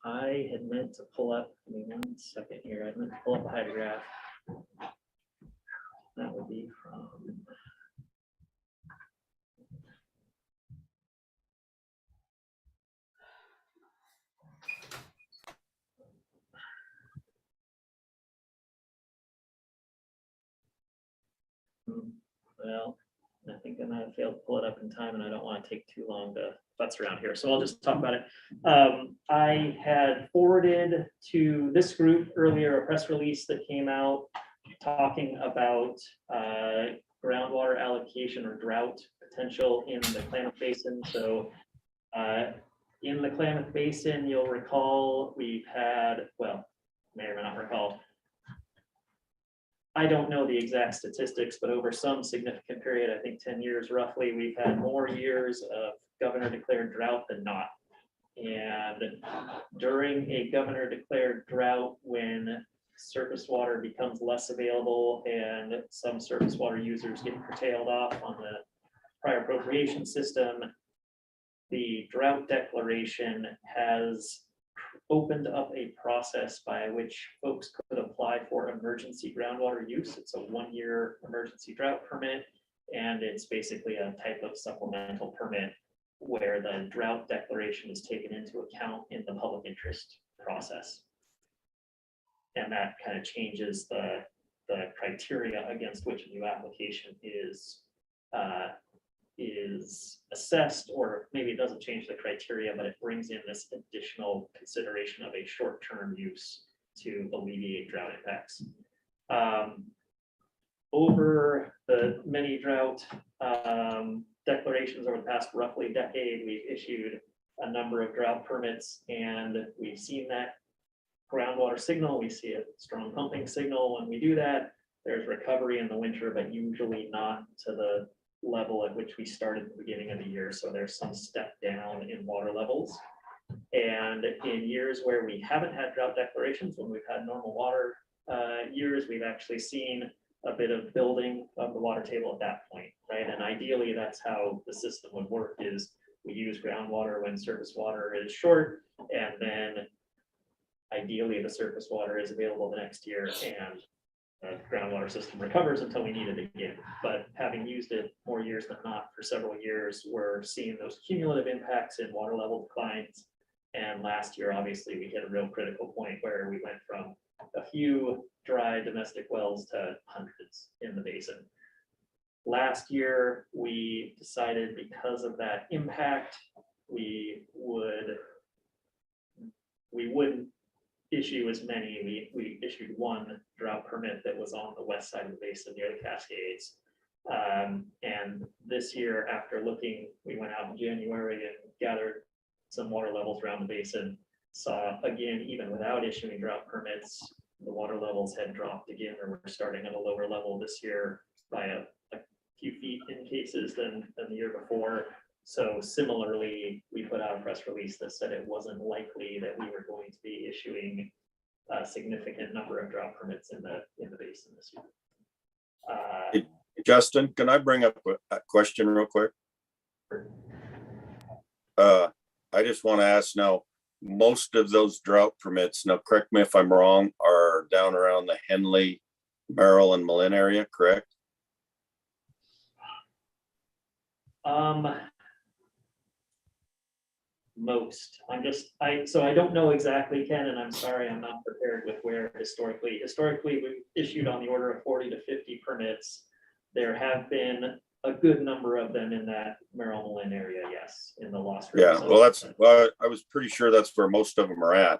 I had meant to pull up, give me 1 second here. I meant to pull up a hydrograph. That would be from Well, I think I might have failed to pull it up in time, and I don't want to take too long to futz around here, so I'll just talk about it. I had forwarded to this group earlier a press release that came out talking about groundwater allocation or drought potential in the Klamath Basin. So in the Klamath Basin, you'll recall we've had, well, may or may not recall, I don't know the exact statistics, but over some significant period, I think 10 years roughly, we've had more years of governor declared drought than not. And during a governor declared drought, when surface water becomes less available and some surface water users get curtailed off on the prior appropriation system, the drought declaration has opened up a process by which folks could apply for emergency groundwater use. It's a 1-year emergency drought permit, and it's basically a type of supplemental permit where the drought declaration is taken into account in the public interest process. And that kind of changes the criteria against which a new application is assessed, or maybe it doesn't change the criteria, but it brings in this additional consideration of a short-term use to alleviate drought impacts. Over the many drought declarations over the past roughly decade, we've issued a number of drought permits, and we've seen that groundwater signal. We see a strong pumping signal when we do that. There's recovery in the winter, but usually not to the level at which we started at the beginning of the year. So there's some step down in water levels. And in years where we haven't had drought declarations, when we've had normal water years, we've actually seen a bit of building of the water table at that point, right? And ideally, that's how the system would work, is we use groundwater when surface water is short, and then ideally the surface water is available the next year, and the groundwater system recovers until we need it again. But having used it more years than not for several years, we're seeing those cumulative impacts in water level declines. And last year, obviously, we hit a real critical point where we went from a few dry domestic wells to hundreds in the basin. Last year, we decided because of that impact, we wouldn't issue as many. We issued one drought permit that was on the west side of the basin near the Cascades. And this year, after looking, we went out in January and gathered some water levels around the basin, saw again, even without issuing drought permits, the water levels had dropped again, or we're starting at a lower level this year by a few feet in cases than the year before. So similarly, we put out a press release that said it wasn't likely that we were going to be issuing a significant number of drought permits in the basin this year. Justin, can I bring up a question real quick? I just want to ask now, most of those drought permits, now correct me if I'm wrong, are down around the Henley, Merrill, and Malin area, correct? Most. So I don't know exactly, Ken, and I'm sorry, I'm not prepared with where historically. Historically, we issued on the order of 40 to 50 permits. There have been a good number of them in that Merrill Malin area, yes, in the Lost River. Yeah, well, I was pretty sure that's where most of them are at,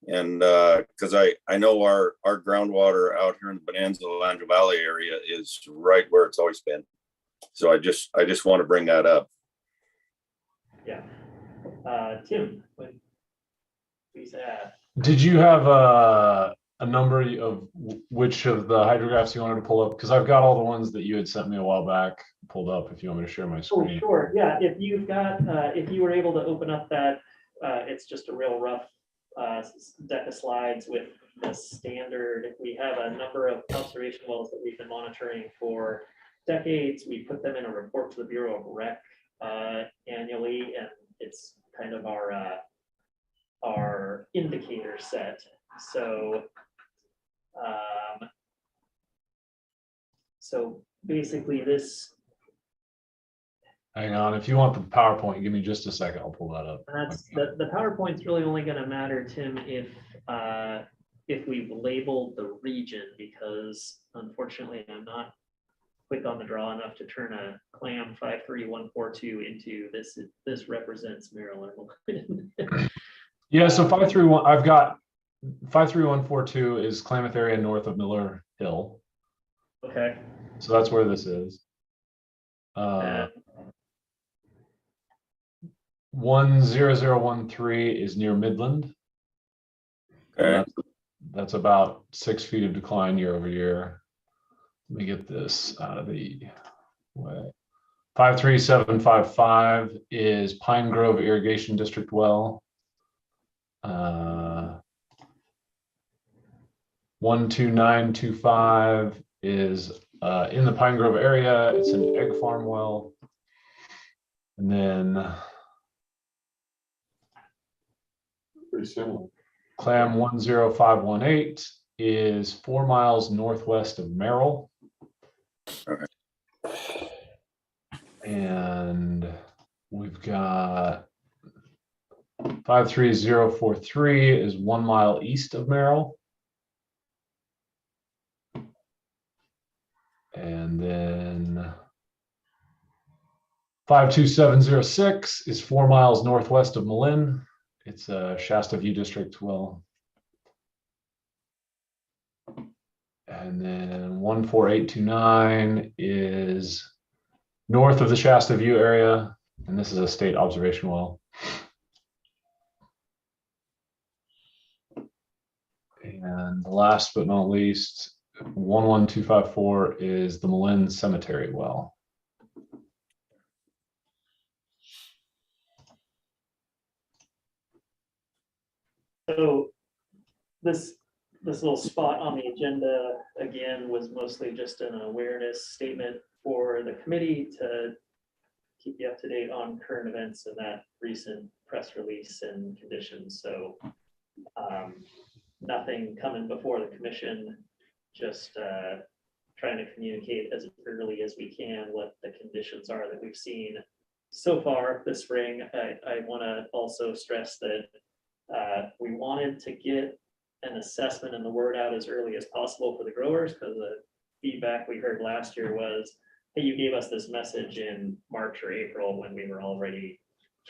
and because I know our groundwater out here in the Bonanza Landra Valley area is right where it's always been. So I just want to bring that up. Yeah. Tim, please add. Did you have a number of which of the hydrographs you wanted to pull up? Because I've got all the ones that you had sent me a while back pulled up if you want me to share my screen. Oh, sure. Yeah, if you've got, if you were able to open up that, it's just a real rough deck of slides with the standard. We have a number of observation wells that we've been monitoring for decades. We put them in a report to the Bureau of Rec annually, and it's kind of our indicator set. So so basically this. Hang on, if you want the PowerPoint, give me just a second, I'll pull that up. And that's the PowerPoint's really only going to matter, Tim, if we've labeled the region, because unfortunately I'm not quick on the draw enough to turn a clam 53142 into this represents Maryland. Yeah, so 531, I've got 53142 is Klamath area north of Miller Hill. Okay. So that's where this is. And 10013 is near Midland. Okay. That's about 6 feet of decline year over year. Let me get this out of the way. 53755 is Pine Grove Irrigation District well. 12925 is in the Pine Grove area. It's an egg farm well. And then Pretty similar. Clam 10518 is 4 miles northwest of Merrill. Okay. And we've got 53043 is 1 mile east of Merrill. And then 52706 is 4 miles northwest of Malin. It's a Shasta View District well. And then 14829 is north of the Shasta View area. And this is a state observation well. And last but not least, 11254 is the Malin Cemetery well. so this little spot on the agenda, again, was mostly just an awareness statement for the committee to keep you up to date on current events and that recent press release and conditions. So nothing coming before the commission, just trying to communicate as early as we can what the conditions are that we've seen so far this spring. I want to also stress that we wanted to get an assessment and the word out as early as possible for the growers, because the feedback we heard last year was, hey, you gave us this message in March or April when we were already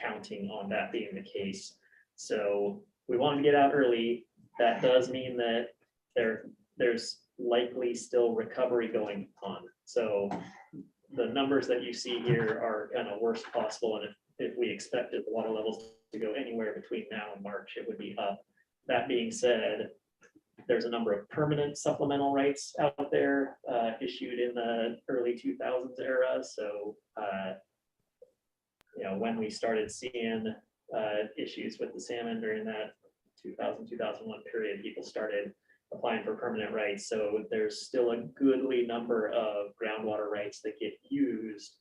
counting on that being the case. So we wanted to get out early. That does mean that there's likely still recovery going on. So the numbers that you see here are kind of worst possible. And if we expected the water levels to go anywhere between now and March, it would be up. That being said, there's a number of permanent supplemental rights out there issued in the early 2000s era. So, when we started seeing issues with the salmon during that 2000, 2001 period, people started applying for permanent rights. So there's still a goodly number of groundwater rights that get used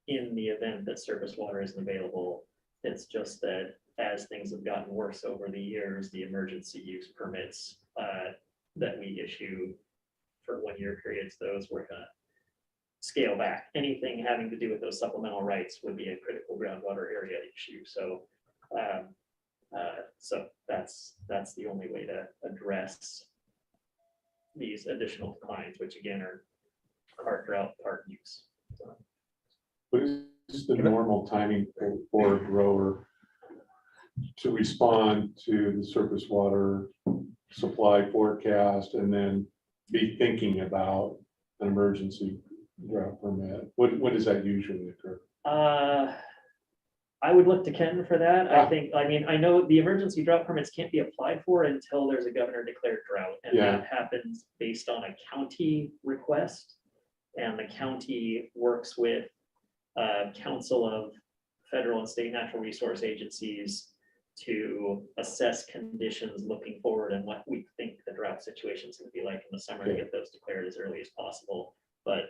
in the event that surface water isn't available. It's just that as things have gotten worse over the years, the emergency use permits that we issue for 1 year periods, those we're gonna scale back. Anything having to do with those supplemental rights would be a critical groundwater area issue. So that's the only way to address these additional declines, which again are part drought, part use. What is the normal timing for a grower to respond to the surface water supply forecast and then be thinking about an emergency drought permit? When does that usually occur? I would look to Ken for that. I know the emergency drought permits can't be applied for until there's a governor declared drought. And that happens based on a county request. And the county works with Council of Federal and State Natural Resource Agencies to assess conditions looking forward and what we think the drought situation is going to be like in the summer to get those declared as early as possible. But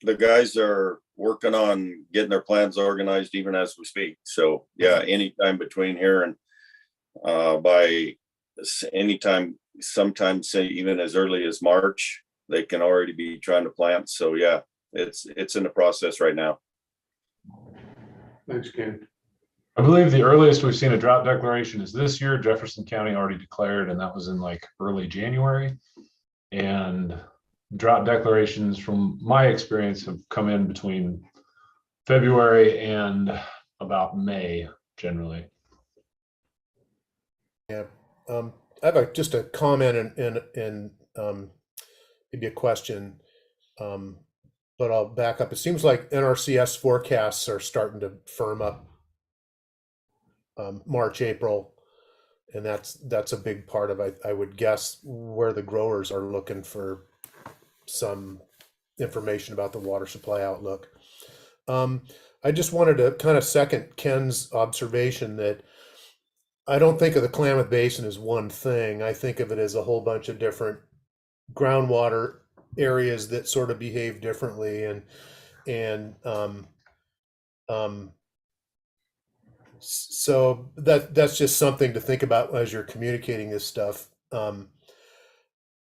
the guys are working on getting their plans organized even as we speak. So yeah, anytime between here and by anytime, sometimes say even as early as March, they can already be trying to plant. So yeah, it's in the process right now. Thanks, Ken. I believe the earliest we've seen a drought declaration is this year. Jefferson County already declared, and that was in like early January. And drought declarations, from my experience, have come in between February and about May generally. Yeah, I have just a comment and maybe a question, but I'll back up. It seems like NRCS forecasts are starting to firm up March, April, and that's a big part of, I would guess, where the growers are looking for some information about the water supply outlook. I just wanted to kind of second Ken's observation that I don't think of the Klamath Basin as one thing. I think of it as a whole bunch of different groundwater areas that sort of behave differently, and so that's just something to think about as you're communicating this stuff.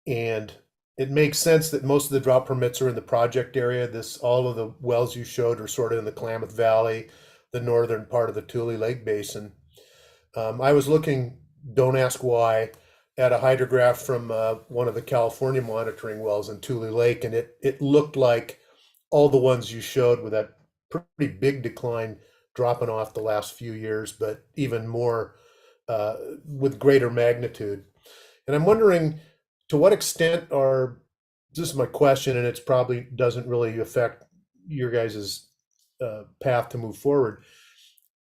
And it makes sense that most of the drought permits are in the project area. All of the wells you showed are sort of in the Klamath Valley, the northern part of the Tule Lake Basin. I was looking, don't ask why, at a hydrograph from one of the California monitoring wells in Tule Lake, and it looked like all the ones you showed with that pretty big decline dropping off the last few years, but even more with greater magnitude. And I'm wondering, to what extent this is my question, and it's probably doesn't really affect your guys's path to move forward.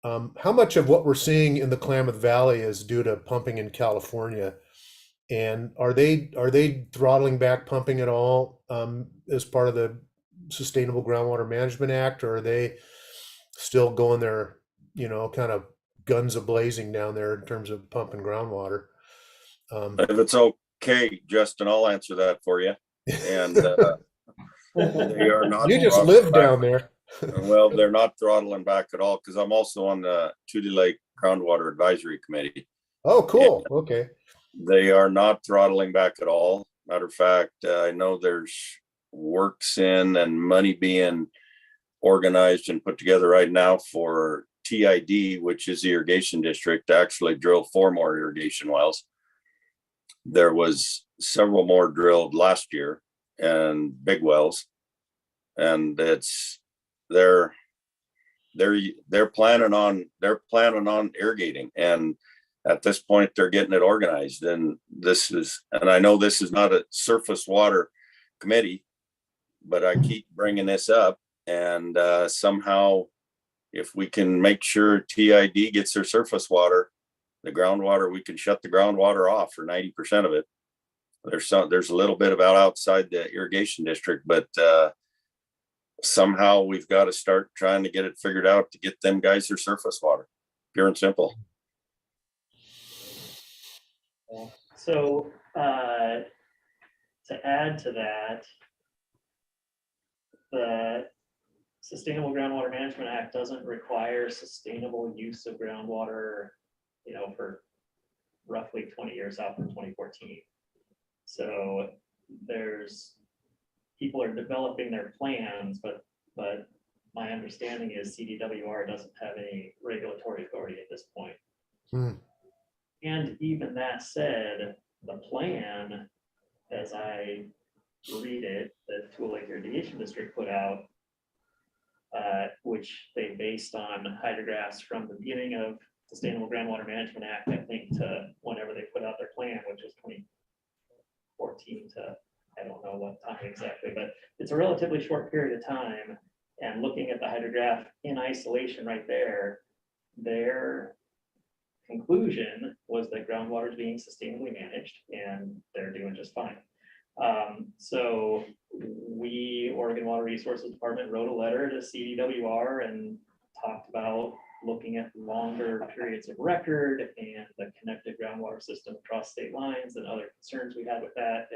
How much of what we're seeing in the Klamath Valley is due to pumping in California? And are they throttling back pumping at all as part of the Sustainable Groundwater Management Act, or are they still going there, kind of guns a-blazing down there in terms of pumping groundwater? If it's okay, Justin, I'll answer that for you. And they are not. You just live down there. Well, they're not throttling back at all, because I'm also on the Tule Lake Groundwater Advisory Committee. Oh, cool. Okay. They are not throttling back at all. Matter of fact, I know there's works in and money being organized and put together right now for TID, which is the irrigation district, to actually drill 4 more irrigation wells. There was several more drilled last year, and big wells, and they're planning on irrigating, and at this point they're getting it organized. And I know this is not a surface water committee, but I keep bringing this up, and somehow if we can make sure TID gets their surface water, the groundwater, we can shut the groundwater off for 90% of it. There's a little bit about outside the irrigation district, but somehow we've got to start trying to get it figured out to get them guys their surface water, pure and simple. So to add to that, the Sustainable Groundwater Management Act doesn't require sustainable use of groundwater, for roughly 20 years out from 2014. So people are developing their plans, but my understanding is CDWR doesn't have any regulatory authority at this point. And even that said, the plan, as I read it, that Tule Lake Irrigation District put out, which they based on hydrographs from the beginning of Sustainable Groundwater Management Act, I think, to whenever they put out their plan, which was 2014 to, I don't know what time exactly, but it's a relatively short period of time. And looking at the hydrograph in isolation right there, their conclusion was that groundwater is being sustainably managed, and they're doing just fine. So we, Oregon Water Resources Department, wrote a letter to CDWR and talked about looking at longer periods of record and the connected groundwater system across state lines and other concerns we had with that.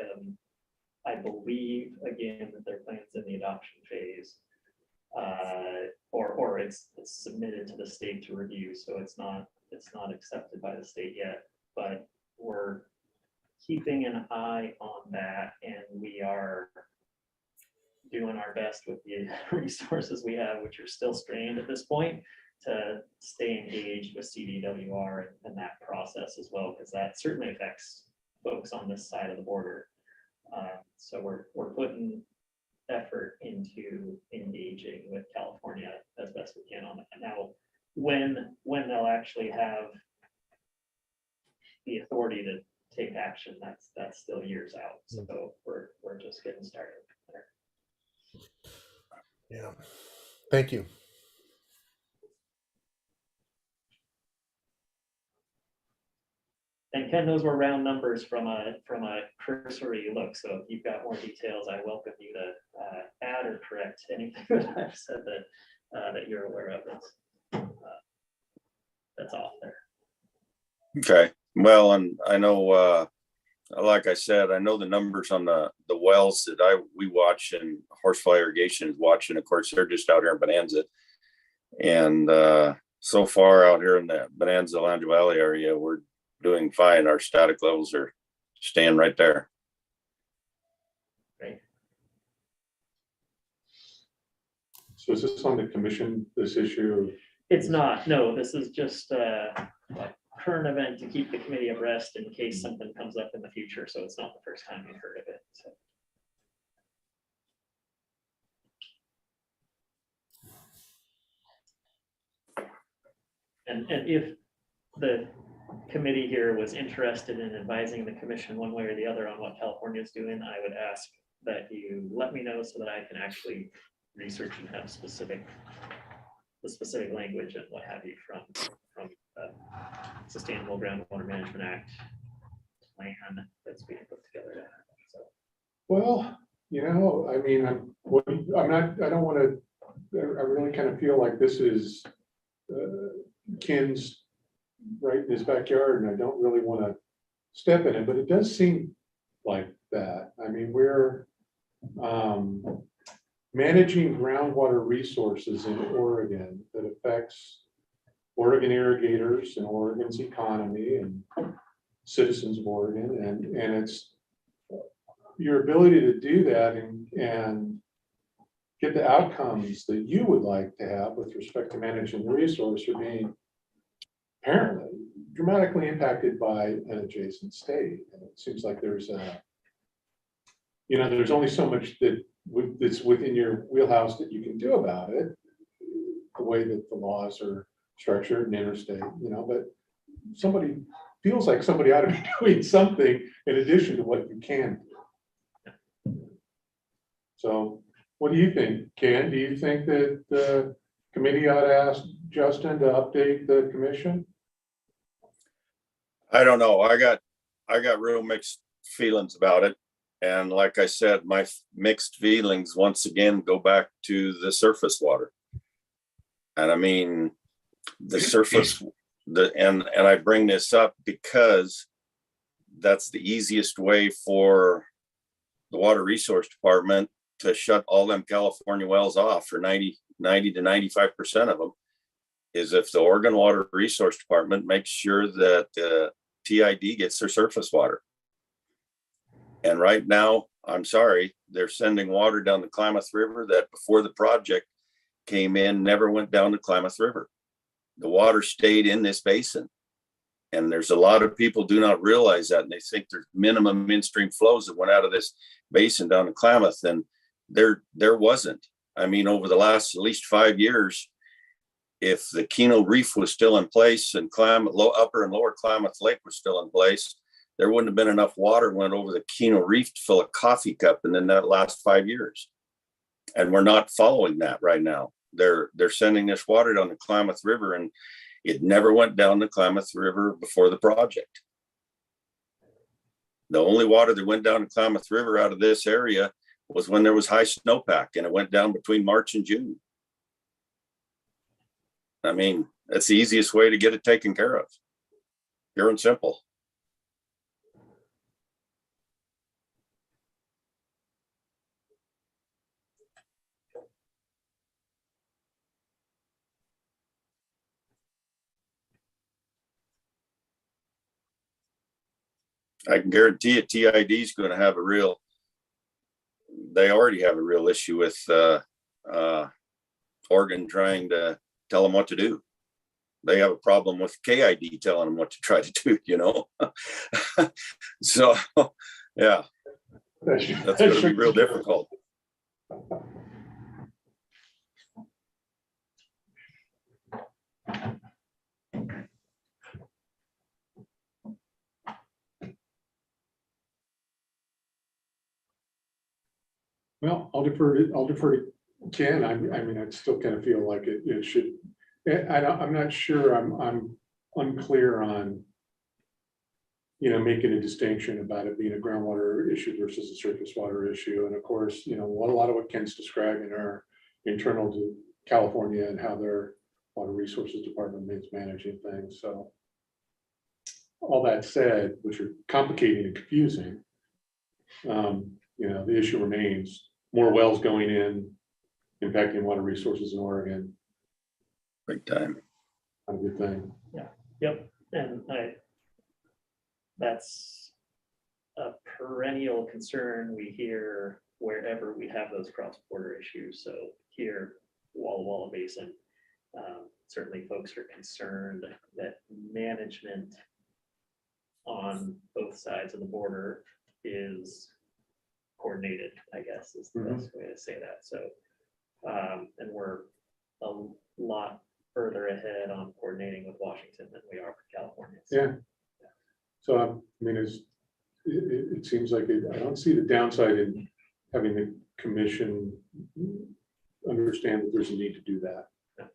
I believe, again, that their plan's in the adoption phase, or it's submitted to the state to review, so it's not accepted by the state yet, but we're keeping an eye on that, and we are doing our best with the resources we have, which are still strained at this point, to stay engaged with CDWR and that process as well, because that certainly affects folks on this side of the border. So we're putting effort into engaging with California as best we can on it. Now, when they'll actually have the authority to take action, that's still years out. So we're just getting started there. Yeah. Thank you. And Ken, those were round numbers from a cursory look. So if you've got more details, I welcome you to add or correct anything that I've said that you're aware of. That's off there. Okay, well, and I know, like I said, I know the numbers on the wells that we watch, and Horsefly Irrigation is watching. Of course, they're just out here in Bonanza. And so far out here in the Bonanza Lounge Valley area, we're doing fine. Our static levels are staying right there. Great. So is this on the commission, this issue? It's not, no, this is just a current event to keep the committee abreast in case something comes up in the future. So it's not the first time you've heard of it. So. And if the committee here was interested in advising the commission one way or the other on what California is doing, I would ask that you let me know so that I can actually research and have the specific language and what have you from Sustainable Groundwater Management Act plan that's being put together. So. Well, I mean, I don't want to, I really kind of feel like this is Ken's right in his backyard, and I don't really want to step in it, but it does seem like that. I mean, we're managing groundwater resources in Oregon that affects Oregon irrigators and Oregon's economy and citizens of Oregon, and it's your ability to do that and get the outcomes that you would like to have with respect to managing the resource are being apparently dramatically impacted by an adjacent state. And it seems like there's there's only so much that's within your wheelhouse that you can do about it, the way that the laws are structured and interstate, but somebody feels like somebody ought to be doing something in addition to what you can do. So what do you think, Ken? Do you think that the committee ought to ask Justin to update the commission? I don't know. I got real mixed feelings about it. And like I said, my mixed feelings once again go back to the surface water. And I mean, the surface, and I bring this up because that's the easiest way for the Water Resource Department to shut all them California wells off, for 90 to 95% of them, is if the Oregon Water Resource Department makes sure that TID gets their surface water. And right now, I'm sorry, they're sending water down the Klamath River that before the project came in, never went down the Klamath River. The water stayed in this basin. And there's a lot of people do not realize that. And they think there's minimum in-stream flows that went out of this basin down to Klamath. And there wasn't. I mean, over the last at least 5 years, if the Keno Reef was still in place and upper and lower Klamath Lake was still in place, there wouldn't have been enough water went over the Keno Reef to fill a coffee cup in that last 5 years. And we're not following that right now. They're sending this water down the Klamath River, and it never went down the Klamath River before the project. The only water that went down the Klamath River out of this area was when there was high snowpack, and it went down between March and June. I mean, that's the easiest way to get it taken care of. Pure and simple. I can guarantee it, TID is going to have they already have a real issue with Oregon trying to tell them what to do. They have a problem with KID telling them what to try to do, So, yeah. That's gonna be real difficult. Well, I'll defer to Ken. I mean, I still kind of feel like it should, I'm not sure, I'm unclear on, making a distinction about it being a groundwater issue versus a surface water issue. And of course, a lot of what Ken's describing are internal to California and how their water resources department is managing things. So all that said, which are complicated and confusing, the issue remains more wells going in, impacting water resources in Oregon. Big time. Not a good thing. Yep, and that's a perennial concern we hear wherever we have those cross-border issues. So here, Walla Walla Basin, certainly folks are concerned that management on both sides of the border is coordinated, I guess is the best way to say that. So, and we're a lot further ahead on coordinating with Washington than we are with California. So, Yeah. So, I mean, it seems like I don't see the downside in having the commission understand that there's a need to do that,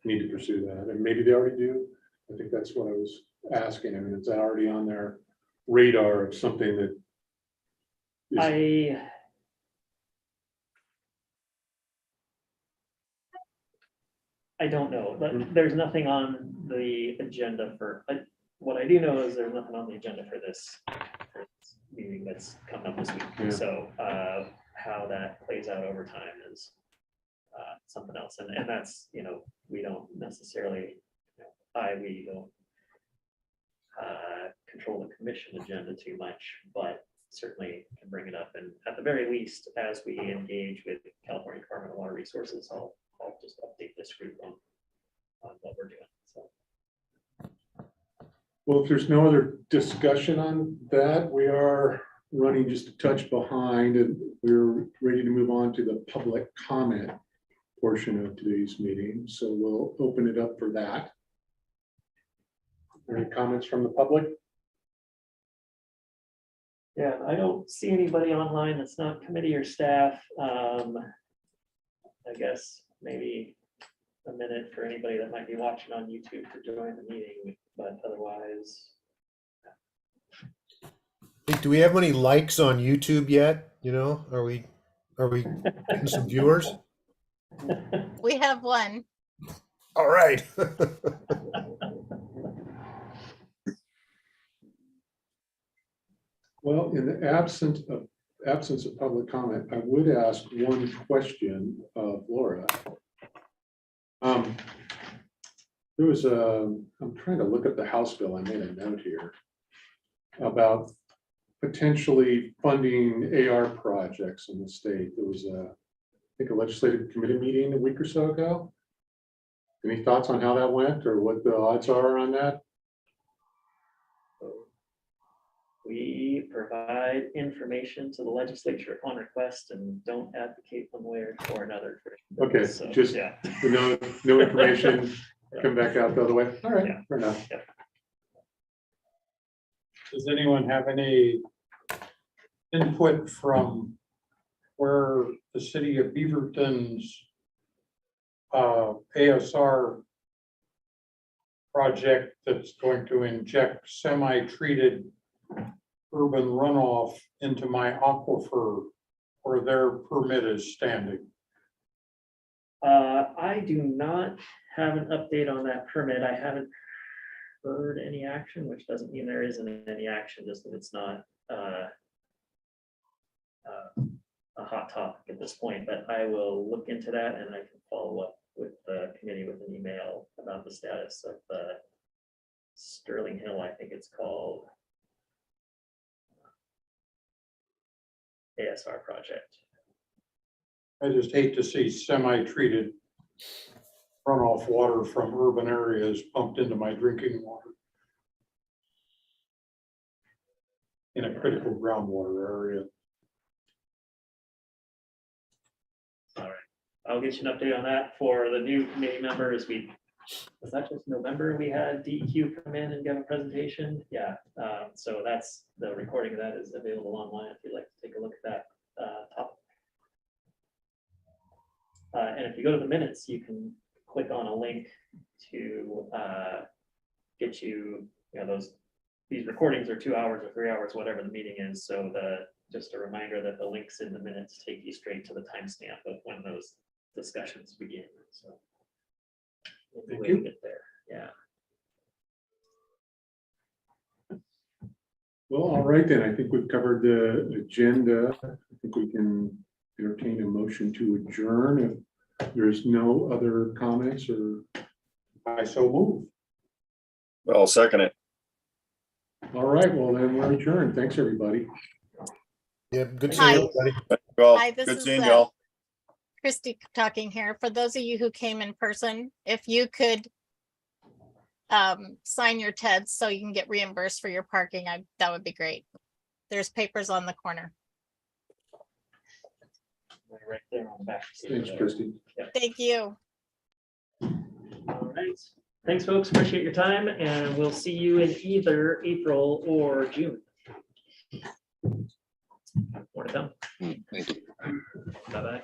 need to pursue that. And maybe they already do. I think that's what I was asking. I mean, is that already on their radar of something that is, I don't know, but there's nothing on the agenda for, what I do know is there's nothing on the agenda for this meeting that's coming up this week. Yeah. So how that plays out over time is something else. And that's, we don't necessarily, we don't control the commission agenda too much, but certainly can bring it up. And at the very least, as we engage with California Department of Water Resources, I'll just update this group on what we're doing. So. well, if there's no other discussion on that, we are running just a touch behind and we're ready to move on to the public comment portion of today's meeting. So we'll open it up for that. Any comments from the public? Yeah, I don't see anybody online that's not committee or staff. I guess maybe a minute for anybody that might be watching on YouTube to join the meeting, but otherwise. Hey, do we have any likes on YouTube yet? Are we getting some viewers? We have one. All right. Well, in the absence of public comment, I would ask one question of Laura. There was I'm trying to look up the House bill. I made a note here about potentially funding AR projects in the state. There was I think a legislative committee meeting a week or so ago. Any thoughts on how that went or what the odds are on that? We provide information to the legislature upon request and don't advocate one way or another. Okay, So, just yeah. no information, come back out the other way. All right, Yeah. fair enough. Does anyone have any input from where the city of Beaverton's ASR project that's going to inject semi-treated urban runoff into my aquifer where their permit is standing? I do not have an update on that permit. I haven't heard any action, which doesn't mean there isn't any action, just that it's not a hot topic at this point. But I will look into that and I can follow up with the committee with an email about the status of the Sterling Hill, I think it's called, ASR project. I just hate to see semi-treated runoff water from urban areas pumped into my drinking water in a critical groundwater area. I'll get you an update on that. For the new committee members, was that just November? We had DEQ come in and give a presentation. Yeah, so that's, the recording of that is available online if you'd like to take a look at that topic. And if you go to the minutes, you can click on a link to get you, these recordings are 2 hours or 3 hours, whatever the meeting is. So just a reminder that the links in the minutes take you straight to the timestamp of when those discussions begin. So Thank we'll you. get there. Yeah. Well, all right then. I think we've covered the agenda. I think we can entertain a motion to adjourn if there's no other comments or. I so move. I'll second it. All right, well then we're adjourned. Thanks, everybody. Yeah, good Hi. seeing everybody. Well, Hi, this good is, seeing y'all. Christy talking here. For those of you who came in person, if you could sign your TEDs so you can get reimbursed for your parking, that would be great. There's papers on the corner. Right there on the back. Thanks, Christy. Thank you. All right. Thanks, folks. Appreciate your time, and we'll see you in either April or June. More to come. Bye-bye.